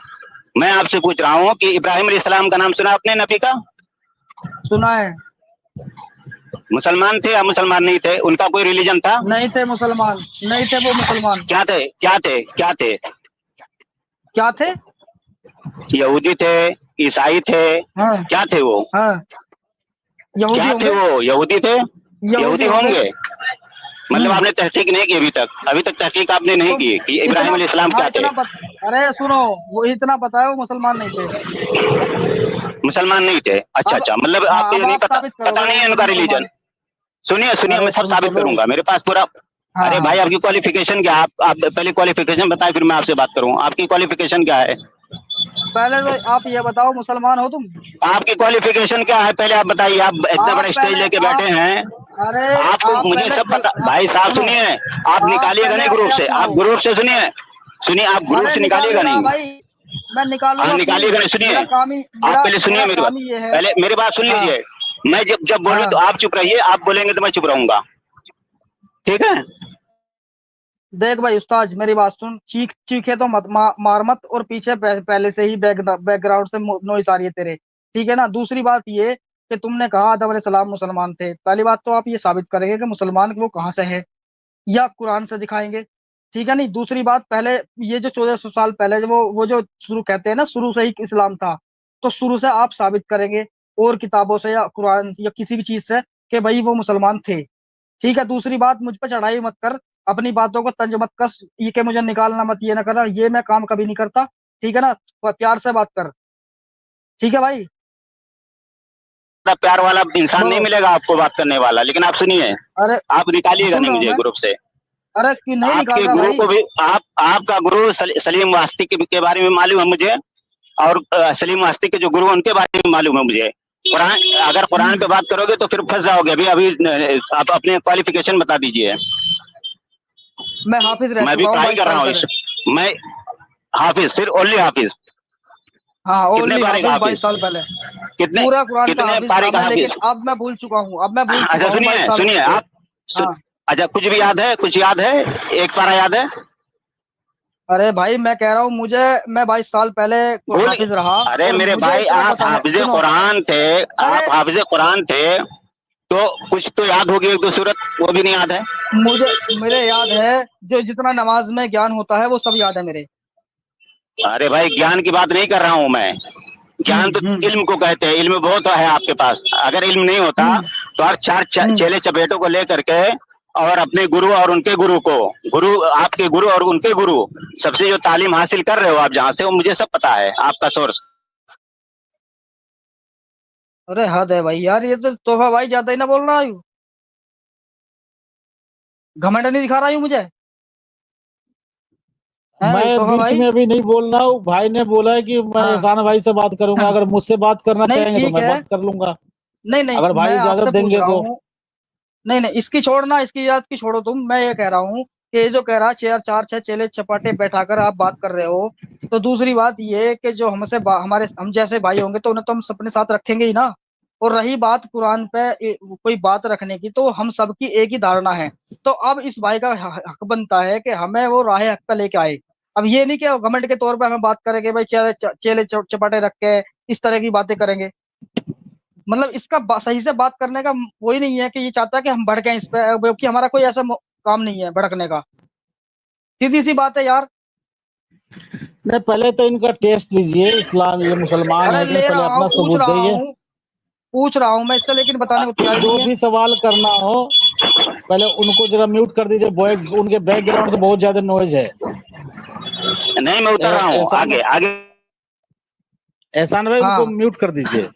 मैं आपसे पूछ रहा हूँ कि इब्राहिम अलैहिस्सलाम का नाम सुना आपने, नबी का? सुना है। मुसलमान थे या मुसलमान नहीं थे? उनका कोई रिलीजन था? नहीं थे मुसलमान, नहीं थे वो मुसलमान। क्या थे, क्या थे, क्या थे? क्या थे? यहूदी थे, ईसाई थे, हाँ क्या थे वो? हाँ। यहूदी क्या थे होंगे। वो? यहूदी थे? यहूदी यहूदी होंगे। होंगे? मतलब आपने तहकीक नहीं की अभी तक तहकीक आपने नहीं तो की कि इब्राहिम इतना, अलैहिस्सलाम हाँ क्या थे? अरे सुनो, वो इतना पता है वो मुसलमान नहीं थे। मुसलमान नहीं थे? अच्छा अब अच्छा, मतलब हाँ, आपको ये अब नहीं आप पता, साबित करो भाई नहीं है वो उनका रिलीजन। मुसलमान। सुनिए सुनिए, अरे मैं सब सुन तो साबित लो। करूंगा, मेरे पास पूरा। हाँ अरे हाँ। भाई, आपकी क्वालिफिकेशन क्या है? आप पहले क्वालिफिकेशन बताएं, फिर मैं आपसे बात करूं। आपकी क्वालिफिकेशन क्या है? पहले तो आप ये बताओ, मुसलमान हो तुम? आपकी क्वालिफिकेशन क्या है पहले आप बताइए। आप इतना आप बड़ा स्टेज पहले लेके बैठे आप हैं, अरे आपको आप मुझे पहले सब पता। भाई साहब सुनो। सुनिए, आप आप निकालिएगा पहले नहीं अपने ग्रुप आप से, आप सुनो। ग्रुप से सुनिए, आप ग्रुप अरे से निकालिएगा निकालूंगा नहीं। भाई, मैं हाँ, निकालूंगा क्यों? निकालिएगा नहीं, सुनिए। मेरा काम ही आप मेरा पहले सुनिए मेरा मेरी बात, काम ही ये है। पहले मेरी बात सुन हाँ लीजिए। मैं जब बोलूँ तो हाँ। आप चुप रहिए, आप बोलेंगे तो मैं चुप रहूंगा, ठीक है? देख भाई उस्ताद, मेरी बात सुन, चीखे तो मत, मार मत, और पीछे पहले से ही बैकग्राउंड से नॉइस आ रही है तेरे। ठीक है ना? दूसरी बात ये कि तुमने कहा आदम अलैहिस्सलाम मुसलमान थे। पहली बात तो आप ये साबित करेंगे कि मुसलमान वो कहाँ से है, या कुरान से दिखाएंगे। ठीक है नहीं? दूसरी बात, पहले ये जो 1400 साल पहले जो वो जो शुरू कहते हैं ना, शुरू से ही इस्लाम था, तो शुरू से आप साबित करेंगे और किताबों से या कुरान या किसी भी चीज से कि भाई वो मुसलमान थे। ठीक है? दूसरी बात, मुझ पर चढ़ाई मत कर, अपनी बातों को तंज मत कस, ये कि मुझे निकालना मत, ये ना करना, ये मैं काम कभी नहीं करता। ठीक है ना? प्यार से बात कर। ठीक है भाई? इतना प्यार वाला इंसान नहीं बोलो। मिलेगा आपको बात करने वाला, लेकिन आप सुनिए, अरे आप निकालिएगा सुन नहीं रहा हूँ मुझे मैं। ग्रुप से। अरे क्यों नहीं निकाल आपके रहा गुरु भाई? को भी, आपका गुरु सलीम वास्तिक के बारे में मालूम है मुझे, और सलीम वास्तिक के जो गुरु हैं, उनके बारे में मालूम है मुझे। कुरान, अगर कुरान पे बात करोगे तो फिर फंस जाओगे। अभी अभी आप अपने क्वालिफिकेशन बता दीजिए। मैं हाफिज रह मैं भी चुका हूँ पढ़ाई 22 कर रहा साल हूँ पहले। मैं हाफिज, सिर्फ ओनली हाफिज। हाँ, कितने ओनली पारे का हाफिज 22 हाफिज? साल पहले। कितने पूरा कुरान का कितने हाफिज पारे था का मैं, लेकिन हाफिज? अब मैं भूल चुका हूँ, अब मैं भूल चुका अच्छा हूँ 22 सुनिए साल सुनिए पहले। आप हाँ। अच्छा, कुछ भी याद है? कुछ याद है? एक पारा याद है? अरे भाई मैं कह रहा हूँ, मुझे, मैं 22 साल पहले भूल? हाफिज रहा अरे और मेरे मुझे भाई, इतना आप पता है, हाफिज सुनो। कुरान थे। अरे आप हाफिज कुरान थे तो कुछ तो याद होगी, एक दो सूरत, वो भी नहीं याद है? मुझे, मेरे याद है, जो जितना नमाज में ज्ञान होता है वो सब याद है मेरे। अरे भाई, ज्ञान की बात नहीं कर रहा हूँ मैं। ज्ञान तो हम्म। इल्म को कहते हैं, इल्म बहुत है आपके पास। अगर इल्म नहीं होता हम्म। तो आप चार हम्म। चेले चपेटों को लेकर के और अपने गुरु और उनके गुरु को, गुरु आपके गुरु और उनके गुरु, सबसे जो तालीम हासिल कर रहे हो आप जहाँ से, वो मुझे सब पता है, आपका सोर्स। अरे हद है भाई यार, ये तो तोहफा भाई ज्यादा ही ना बोल रहा हूँ, घमंड नहीं दिखा रहा हूँ मुझे, है मैं तोहफा बीच भाई? में अभी नहीं बोल रहा हूँ, भाई ने बोला है कि मैं हाँ। एहसान भाई से बात करूंगा, अगर मुझसे बात करना नहीं चाहेंगे तो ठीक मैं है, बात कर लूंगा, नहीं नहीं, अगर भाई मैं इजाजत आपसे पूछ देंगे रहा तो। हूँ। नहीं नहीं, इसकी छोड़ना, इसकी याद की छोड़ो तुम, मैं ये कह रहा हूँ कि ये जो कह रहा चेयर चार छह चेले चपाटे बैठाकर आप बात कर रहे हो, तो दूसरी बात ये कि जो हमसे हमारे हम जैसे भाई होंगे तो उन्हें तो हम अपने साथ रखेंगे ही ना। और रही बात कुरान पे कोई बात रखने की, तो हम सबकी एक ही धारणा है। तो अब इस भाई का हक बनता है कि हमें वो राह हक पे लेके आए। अब ये नहीं कि घमंड के तौर पे हमें बात करेंगे भाई, चेले चपाटे रख के इस तरह की बातें करेंगे। मतलब इसका सही से बात करने का वही नहीं है कि ये चाहता है कि हम भड़कें इस पे, क्योंकि हमारा कोई ऐसा काम नहीं है भड़कने का। सीधी सी बात है यार। नहीं, पहले तो इनका टेस्ट लीजिए, इस्लाम ये मुसलमान अरे है कि नहीं, ले पहले रहा हूँ, अपना सबूत दीजिए। पूछ रहा हूँ मैं इससे, लेकिन बताने को तैयार ही जो नहीं है। भी सवाल करना हो पहले उनको जरा म्यूट कर दीजिए, उनके बैकग्राउंड से बहुत ज्यादा नॉइज है। नहीं, मैं उतर रहा हूँ, एहसान, आगे आगे। एहसान भाई उनको हाँ, म्यूट कर दीजिए।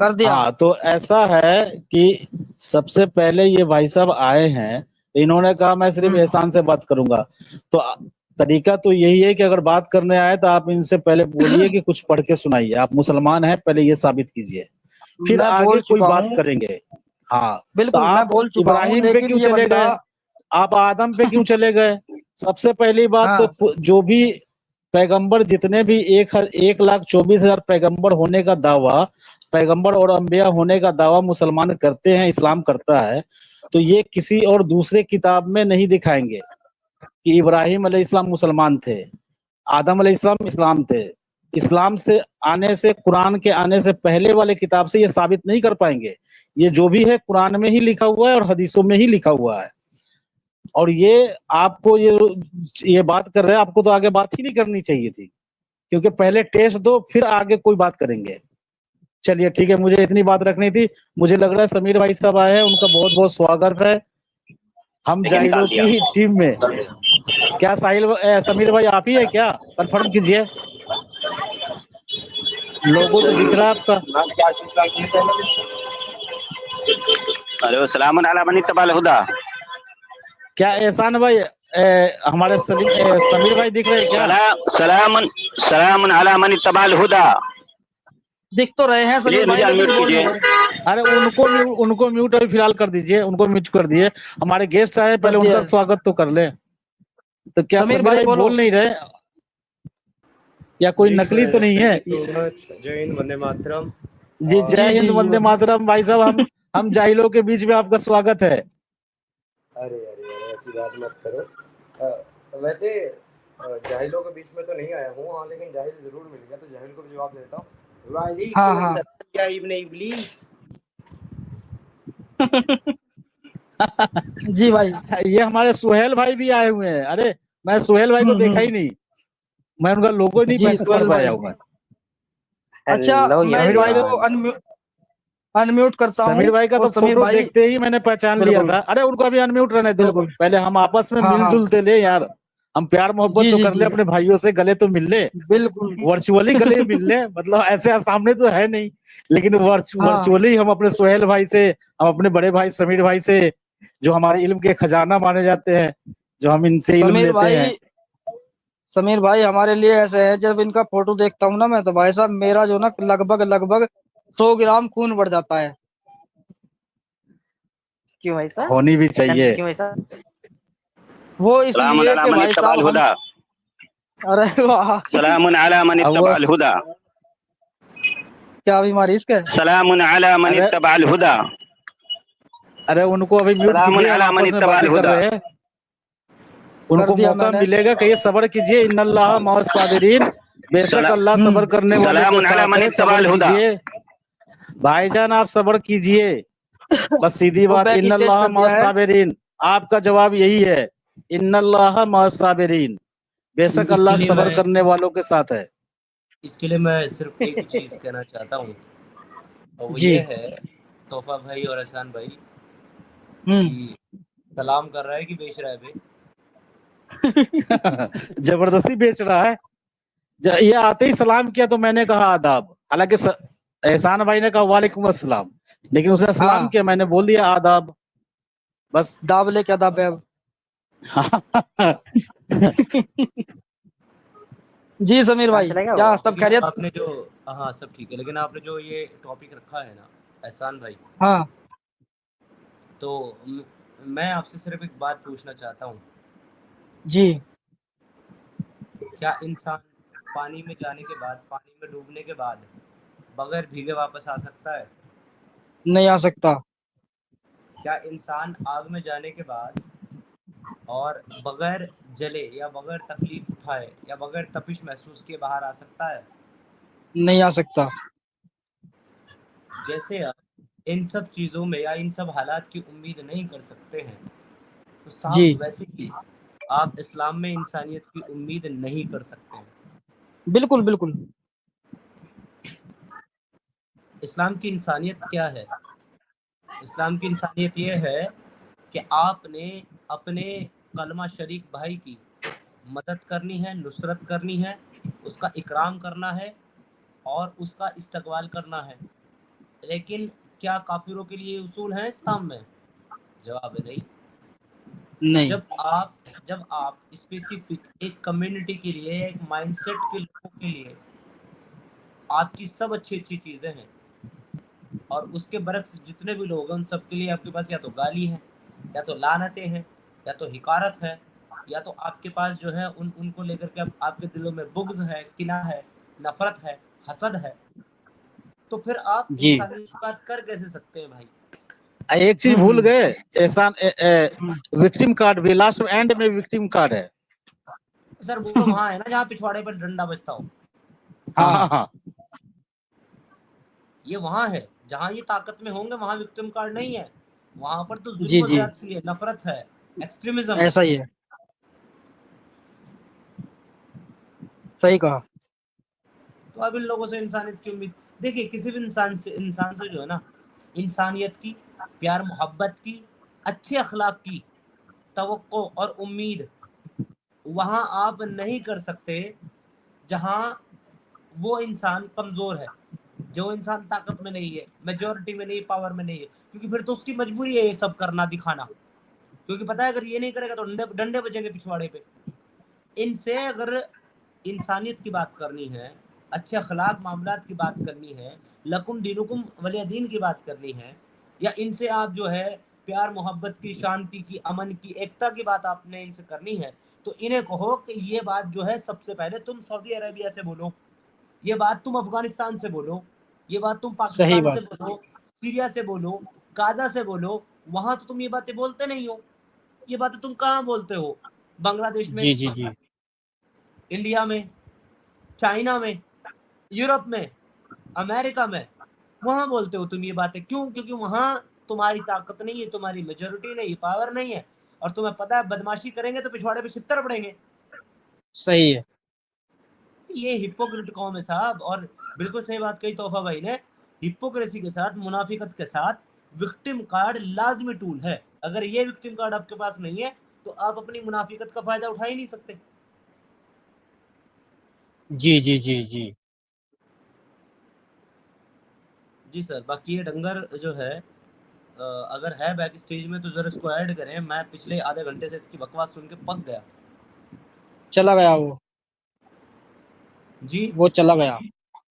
कर दिया। हाँ, तो ऐसा है कि सबसे पहले ये भाई साहब आए हैं, इन्होंने कहा मैं सिर्फ हम्म। एहसान से बात करूंगा। तो तरीका तो यही है कि अगर बात करने आए तो आप इनसे पहले बोलिए कि कुछ पढ़ के सुनाइए, आप मुसलमान हैं, पहले ये साबित कीजिए, फिर मैं आगे बोल कोई चुका बात हूँ, करेंगे। हाँ, तो बिल्कुल मैं आप बोल चुका हूँ, इब्राहिम पे लेकिन क्यों ये चले बंदा। गए? आप आदम पे क्यों चले गए? सबसे पहली बात हाँ। तो जो भी पैगंबर, जितने भी 1,24,000 पैगंबर होने का दावा, पैगंबर और अंबिया होने का दावा मुसलमान करते हैं, इस्लाम करता है, तो ये किसी और दूसरे किताब में नहीं दिखाएंगे कि इब्राहिम अलैहिस्सलाम मुसलमान थे, आदम अलैहिस्सलाम इस्लाम थे। इस्लाम से आने से, कुरान के आने से पहले वाले किताब से ये साबित नहीं कर पाएंगे। ये जो भी है कुरान में ही लिखा हुआ है और हदीसों में ही लिखा हुआ है। और ये आपको ये बात कर रहे हैं, आपको तो आगे बात ही नहीं करनी चाहिए थी, क्योंकि पहले टेस्ट दो फिर आगे कोई बात करेंगे। चलिए ठीक है, मुझे इतनी बात रखनी थी। मुझे लग रहा है समीर भाई साहब आए हैं, उनका बहुत बहुत स्वागत है हम देखिए, निकाल जाहिलों दिया। की टीम में। क्या समीर भाई आप ही है क्या? कंफर्म कीजिए, लोगो तो दिख रहा है आपका। हेलो, सलामुन अला मनी तबाल हुदा। क्या एहसान भाई हमारे समीर भाई दिख रहे हैं क्या? सलामुन सलामुन अला मनी तबाल हुदा। दिख तो रहे हैं प्लीज समीर मुझे भाई, लेकिन अनम्यूट बोल नहीं कीजिए। रहे। अरे उनको म्यूट अभी फिलहाल कर दीजिए, उनको म्यूट कर दिए। हमारे गेस्ट आए, कर पहले दिया उनका है। स्वागत तो कर ले। तो क्या समीर समीर भाई भाई बोलो। बोल नहीं रहे, या कोई नकली तो नहीं है? जय हिंद, वंदे मातरम। जी जी जय हिंद जी वंदे मातरम। भाई साहब हम जाहिलों के बीच में आपका स्वागत है। अरे अरे अरे, ऐसी बात मत करो। वैसे जाहिलों के बीच में तो नहीं आया हूँ, हाँ, लेकिन जाहिल जरूर मिल गया, तो जाहिल को भी जवाब देता हूँ। हाँ हाँ। वालेकुम या इब्ने इब्लीस। जी भाई। ये हमारे सुहेल भाई भी आए हुए हैं। अरे मैं सुहेल भाई को देखा ही नहीं, मैं उनका लोगो नहीं जी पढ़ सुहेल पाया भाई। हूँ मैं। अच्छा, मैं इस समीर भाई भाई को अनम्यूट करता समीर हूँ। भाई का और तो समीर फोटो भाई, देखते ही मैंने पहचान लिया बिल्कुल था। अरे उनको अभी अनम्यूट रहने दो, बिल्कुल। पहले हम आपस में हाँ हाँ। मिलजुल ले यार। हम प्यार मोहब्बत जी तो जी कर ले, जी, अपने भाइयों से गले तो मिल ले, बिल्कुल। वर्चुअली गले मिल ले, मतलब ऐसे सामने तो है नहीं, लेकिन हाँ। वर्चुअली हम अपने सोहेल भाई से, हम अपने बड़े भाई समीर भाई से, जो हमारे इल्म के खजाना माने जाते हैं, जो हम इनसे इल्म समीर लेते हैं। भाई, समीर भाई हमारे लिए ऐसे है, जब इनका फोटो देखता हूँ ना मैं, तो भाई साहब मेरा जो ना लगभग लगभग 100 ग्राम खून बढ़ जाता है। क्यों भाई साहब? होनी भी ऐसा चाहिए। क्यों ऐसा? वो सलामुन इसलिए अला कि मन भाई इत्तबअल साहब हम, हुदा, अरे वाह, सलामुन अला मन अब वो इत्तबअल हुदा, क्या बीमारी इसके? सलामुन अला मन अरे इत्तबअल हुदा, अरे उनको अभी म्यूट सलामुन कीजिए, हम अला मन आपस में इत्तबअल बातें कर हुदा। रहे हैं। कर उनको दिया मौका मैंने। मिलेगा कि ये सब्र कीजिए, इन्नल्लाह मअस साबिरीन, बेशक अल्लाह सब्र करने वालों के सलामुन अला साथ मन है। सब्र इत्तबअल हुदा। कीजिए भाईजान, आप सब्र कीजिए, बस सीधी वो बात। बैक स्टेज इन्नल्लाह कर दिया मअस है। साबिरीन, आपका जवाब यही है, इन्नल्लाह मअस साबिरीन, बेशक इसके अल्लाह लिए सब्र मैं करने वालों के साथ है। इसके लिए मैं सिर्फ एक ही चीज कहना चाहता हूँ, और वो जी। ये है, तोहफा भाई और एहसान भाई, कि सलाम कर रहा है कि बेच रहा है बे? जबरदस्ती बेच रहा है। ये आते ही सलाम किया तो मैंने कहा आदाब, हालांकि एहसान भाई ने कहा वालेकुम अस्सलाम, लेकिन उसने सलाम हाँ, किया, मैंने बोल दिया आदाब, बस। दाब ले क्या दाब है अब। जी समीर काम भाई, चलेगा क्या वो? सब लेकिन खैरियत? आपने जो, हाँ सब ठीक है, लेकिन आपने जो ये टॉपिक रखा है ना एहसान भाई, हाँ तो मैं आपसे सिर्फ एक बात पूछना चाहता हूँ, जी। क्या इंसान पानी में जाने के बाद, पानी में डूबने के बाद बगैर भीगे वापस आ सकता है? नहीं आ सकता। क्या इंसान आग में जाने के बाद और बगैर जले या बगैर तकलीफ उठाए या बगैर तपिश महसूस किए बाहर आ सकता है? नहीं आ सकता। जैसे आप इन सब चीज़ों में या इन सब हालात की उम्मीद नहीं कर सकते हैं, तो साफ जी, वैसे ही आप इस्लाम में इंसानियत की उम्मीद नहीं कर सकते हैं। बिल्कुल बिल्कुल। इस्लाम की इंसानियत क्या है? इस्लाम की इंसानियत ये है कि आपने अपने कलमा शरीक भाई की मदद करनी है, नुसरत करनी है, उसका इकराम करना है और उसका इस्तकबाल करना है। लेकिन क्या काफिरों के लिए उसूल हैं इस्लाम में? जवाब है नहीं। नहीं। जब आप स्पेसिफिक एक कम्युनिटी के लिए, एक माइंडसेट के लोगों के लिए आपकी सब अच्छी अच्छी चीजें हैं, और उसके बरक्स जितने भी लोग हैं उन सब के लिए आपके पास या तो गाली है, या तो लानतें हैं, या तो हिकारत है, या तो आपके पास जो है उनको लेकर के आपके दिलों में बुग़्ज़ है, किना है, नफरत है, हसद है, तो फिर आप जी। इंसानियत की बात कर कैसे सकते हैं भाई? एक चीज भूल गए, एहसान, विक्टिम कार्ड भी लास्ट में, एंड में विक्टिम कार्ड है। सर वो तो वहाँ है ना जहाँ पिछवाड़े पर डंडा बजता हो। हाँ, ये वहाँ है जहाँ ये ताकत में होंगे, वहाँ विक्टिम कार्ड नहीं है। वहाँ पर तो जी जुल्म जी, ज्यादती है, नफरत है, एक्सट्रीमिज्म है। ऐसा ही है, सही कहा। तो अब इन लोगों से इंसानियत की उम्मीद, देखिए किसी भी इंसान से जो है ना, इंसानियत की, प्यार मोहब्बत की, अच्छे अखलाक की तवक्को और उम्मीद वहाँ आप नहीं कर सकते जहाँ वो इंसान कमजोर है, जो इंसान ताकत में नहीं है, मेजोरिटी में नहीं, पावर में नहीं है, क्योंकि फिर तो उसकी मजबूरी है ये सब करना, दिखाना, क्योंकि पता है अगर ये नहीं करेगा तो डंडे बजेंगे पिछवाड़े पे। इनसे अगर इंसानियत की बात करनी है, अच्छे अखलाक मामलात की बात करनी है, लकुम दीनुकुम वलिया दीन की बात करनी है, या इनसे आप जो है प्यार मोहब्बत की, शांति की, अमन की, एकता की बात आपने इनसे करनी है, तो इन्हें कहो कि ये बात जो है सबसे पहले तुम सऊदी अरेबिया से बोलो, ये बात तुम अफगानिस्तान से बोलो, ये बात तुम सही पाकिस्तान से बात। बोलो, सीरिया से बोलो, गाजा से बोलो। वहां तो तुम ये बातें बोलते नहीं हो। ये बातें तुम कहाँ बोलते हो? बांग्लादेश में, जी जी जी, इंडिया में, चाइना में, यूरोप में, अमेरिका में, वहां बोलते हो तुम ये बातें। क्यों? क्योंकि वहां तुम्हारी ताकत नहीं है, तुम्हारी मेजोरिटी नहीं, पावर नहीं है, और तुम्हें पता है बदमाशी करेंगे तो पिछवाड़े पे छितर पड़ेंगे। सही है। ये हिपोक्रेट कौम है साहब। और बिल्कुल सही बात कही तोहफा भाई ने, हिपोक्रेसी के साथ, मुनाफिकत के साथ विक्टिम कार्ड लाजमी टूल है। अगर ये विक्टिम कार्ड आपके पास नहीं है तो आप अपनी मुनाफिकत का फायदा उठा ही नहीं सकते। जी जी जी जी, जी सर, बाकी ये डंगर जो है अगर है बैक स्टेज में तो जरा इसको ऐड करें। मैं पिछले आधे घंटे से इसकी बकवास सुन के पक गया। चला गया वो जी चला गया।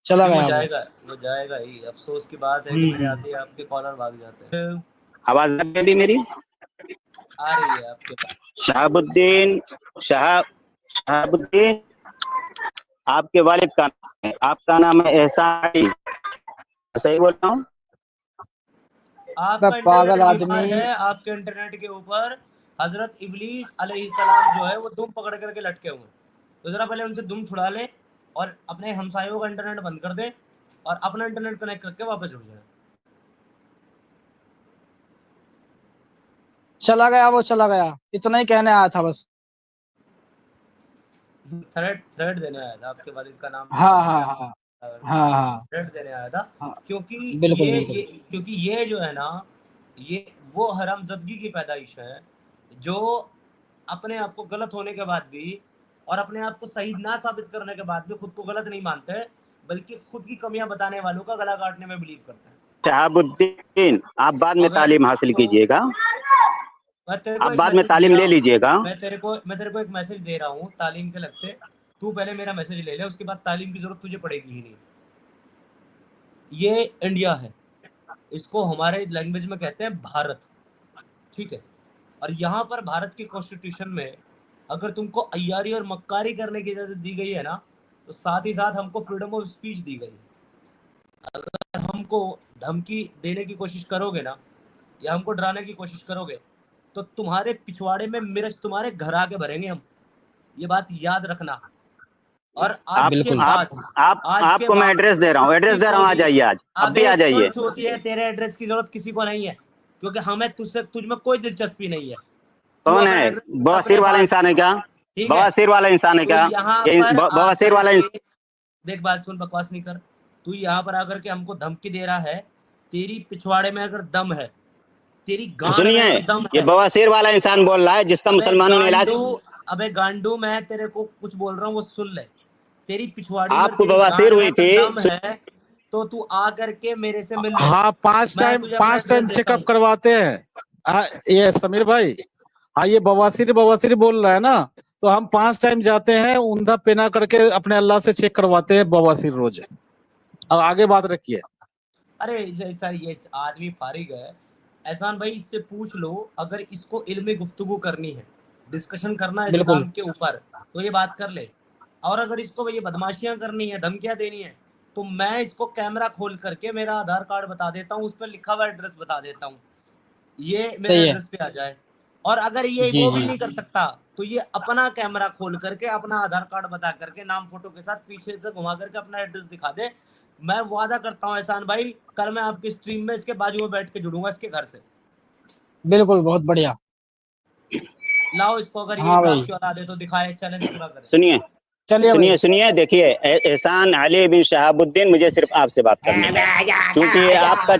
चला क्यों गया वो। जाएगा, वो जाएगा ही। अफसोस की बात है कि मेरे आते ही आपके कॉलर भाग जाते हैं। आवाज आ रही मेरी? आ रही है आपके पास। शहाबुद्दीन आपके वालिद का नाम है, आपका नाम है एहसान अली, सही बोल रहा हूँ? अबे आपका पागल इंटरनेट बीमार आदमी। है। आपके इंटरनेट के ऊपर हजरत इब्लीस अलैहिस्सलाम जो है वो दुम पकड़ करके लटके हुए हैं। तो जरा पहले उनसे दुम छुड़ा ले और अपने हमसायों का इंटरनेट बंद कर दे और अपना इंटरनेट कनेक्ट करके वापस जुड़ जाए। चला गया वो, चला गया। इतना ही कहने आया था बस। थ्रेड देने आया था आपके वालिद का नाम। हाँ हाँ हाँ हाँ हाँ थ्रेड देने आया था हाँ, क्योंकि बिल्कुल ये बिल्कुल। क्योंकि ये जो है ना, ये वो हरामज़दगी की पैदाइश है जो अपने आप को गलत होने के बाद भी और अपने आप को सही ना साबित करने के बाद भी खुद को गलत नहीं मानते, बल्कि खुद की कमियां बताने वालों का गला काटने में बिलीव करते हैं। शहाबुद्दीन आप बाद में अगर तालीम हासिल कीजिएगा, मैं तेरे को आप एक बाद में मैसेज तालीम दे ले रहा हूँ, लीजिएगा। मैं तेरे को एक मैसेज दे रहा हूँ तालीम के लगते। तू पहले मेरा मैसेज ले ले, उसके बाद तालीम की जरूरत तुझे पड़ेगी ही नहीं। ये इंडिया है, इसको हमारे लैंग्वेज में कहते हैं भारत, ठीक है। और यहाँ पर भारत के कॉन्स्टिट्यूशन में अगर तुमको अय्यारी और मक्कारी करने की इजाजत दी गई है ना, तो साथ ही साथ हमको फ्रीडम ऑफ स्पीच दी गई है। अगर हमको धमकी देने की कोशिश करोगे ना, या हमको डराने की कोशिश करोगे, तो तुम्हारे पिछवाड़े में मिर्च तुम्हारे घर आके भरेंगे हम, ये बात याद रखना। और आज के बाद आपको मैं एड्रेस दे रहा हूँ, आ जाइए आज, अब भी आ जाइए। होती है, तेरे एड्रेस की जरूरत किसी को नहीं है, क्योंकि हमें तुझ में कोई दिलचस्पी नहीं है। कौन है? बवासीर वाला इंसान है क्या? बवासीर वाला इंसान है क्या? बवासीर वाला देख बात सुन, बकवास नहीं कर। तू यहाँ पर आकर के हमको धमकी दे रहा है, तेरी पिछवाड़े में अगर दम है, तेरी गांड में अगर दम है। ये बवासीर वाला इंसान बोल रहा है जिसका मुसलमानों ने इलाज। अबे गांडू, मैं तेरे को कुछ बोल रहा हूँ वो सुन ले। तेरी पिछवाड़ी में आपको बवासीर हुई थी दम है तो तू आ करके मेरे से मिल ले। हाँ, 5 टाइम चेकअप करवाते हैं ये समीर भाई। हाँ, ये बवासीर बोल रहा है ना, तो हम 5 टाइम जाते हैं, ऊंधा पेना करके अपने अल्लाह से चेक करवाते हैं बवासीर रोज। अब आगे बात रखिए। अरे जैसा ये आदमी फारिग है, एहसान भाई इससे पूछ लो, अगर इसको इल्मी गुफ्तगू करनी है, डिस्कशन करना है इस्लाम के ऊपर, तो ये बात कर ले। और अगर इसको ये बदमाशियां करनी है, धमकियां देनी है, तो मैं इसको कैमरा खोल करके मेरा आधार कार्ड बता देता हूँ, उस पर लिखा हुआ एड्रेस बता देता हूँ, ये मेरे एड्रेस पे आ जाए। और अगर ये वो भी नहीं कर सकता, तो ये अपना कैमरा खोल करके अपना आधार कार्ड बता करके नाम फोटो के साथ पीछे से घुमा करके अपना एड्रेस दिखा दे। मैं वादा करता हूँ एहसान भाई, कल मैं आपकी स्ट्रीम में इसके बाजू में बैठ के जुड़ूंगा इसके घर से। बिल्कुल, बहुत बढ़िया। लाओ इसको, अगर ये बात की औलाद है तो दिखाए, चैलेंज पूरा करें। सुनिए, देखिए एहसान अली बिन शहाबुद्दीन, मुझे सिर्फ आपसे बात करनी है, क्योंकि आपका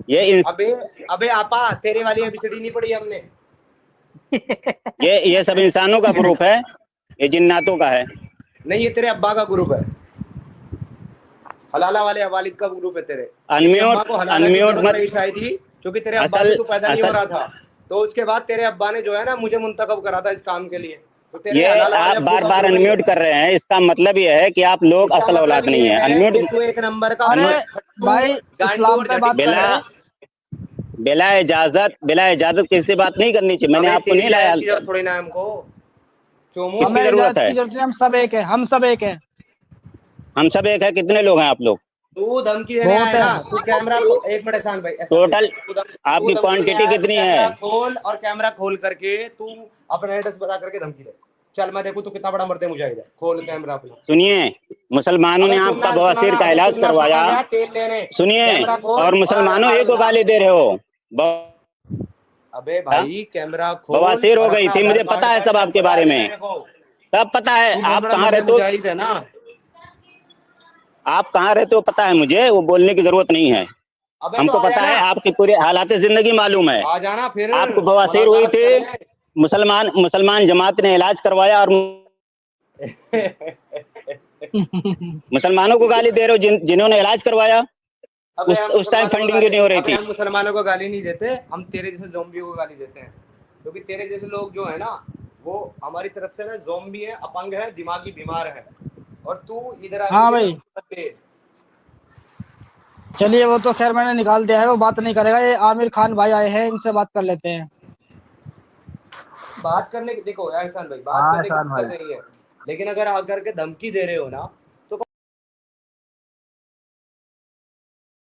ये अबे आपा, तेरे वाली एबीसीडी नहीं पढ़ी हमने। ये सब इंसानों का ग्रुप है, ये जिन्नातों का है नहीं। ये तेरे अब्बा का ग्रुप है, हलाला वाले वालिद का ग्रुप है तेरे। अनम्यूट मत आई थी क्योंकि तेरे अब्बा से तू पैदा नहीं हो रहा था, तो उसके बाद तेरे अब्बा ने जो है ना मुझे मुंतखब करा था इस काम के लिए। तो तेरे ये आप बार अनम्यूट कर रहे हैं, इसका मतलब ये है कि आप लोग असल औलाद नहीं है। अनम्यूट तू एक नंबर का भाई, इस्लाम पे बात कर रहे हैं। बिला इजाजत किसी से बात नहीं करनी चाहिए। मैंने आपको नहीं लाया, थोड़ी ना हमको हमें इजाजत की जरूरत है। हम सब एक है, हम सब एक है। कितने लोग हैं आप लोग? तू धमकी देने आया ना, तू कैमरा एक मिनट एहसान भाई, टोटल आपकी क्वांटिटी कितनी है? खोल और कैमरा खोल करके तू अपना एड्रेस बता करके धमकी दे। चल मैं देखूं तू कितना बड़ा मर्द मुजाहिद है। खोल कैमरा अपना। सुनिए, मुसलमानों ने आपका बवासीर का इलाज करवाया, सुनिए, और मुसलमानों ही को गाली दे रहे हो। अबे भाई कैमरा खोल। बवासीर हो गई थी, मुझे पता है सब आपके बारे में, सब पता है। आप कहाँ रहते हो, आप कहाँ रहते हो पता है मुझे, वो बोलने की जरूरत नहीं है। हमको पता है, आपकी पूरी हालात जिंदगी मालूम है। आ जाना फिर। आपको बवासीर हुई थी, मुसलमान जमात ने इलाज करवाया और मुसलमानों को गाली दे रहे हो जिन्होंने इलाज करवाया। उस टाइम फंडिंग भी नहीं हो रही थी। हम मुसलमानों को गाली नहीं देते, हम तेरे जैसे ज़ोंबियों को गाली देते हैं, क्योंकि तेरे जैसे लोग जो है ना वो हमारी तरफ से ना ज़ॉम्बी है, अपंग है, दिमागी बीमार है, और तू इधर हाँ भाई, आके चलिए वो तो खैर मैंने निकाल दिया है, वो बात नहीं करेगा। ये आमिर खान भाई आए हैं, इनसे बात कर लेते हैं। बात करने की, देखो एहसान भाई, बात हाँ करने की एहसान भाई। दिक्कत नहीं है, लेकिन अगर आकर के धमकी दे रहे हो ना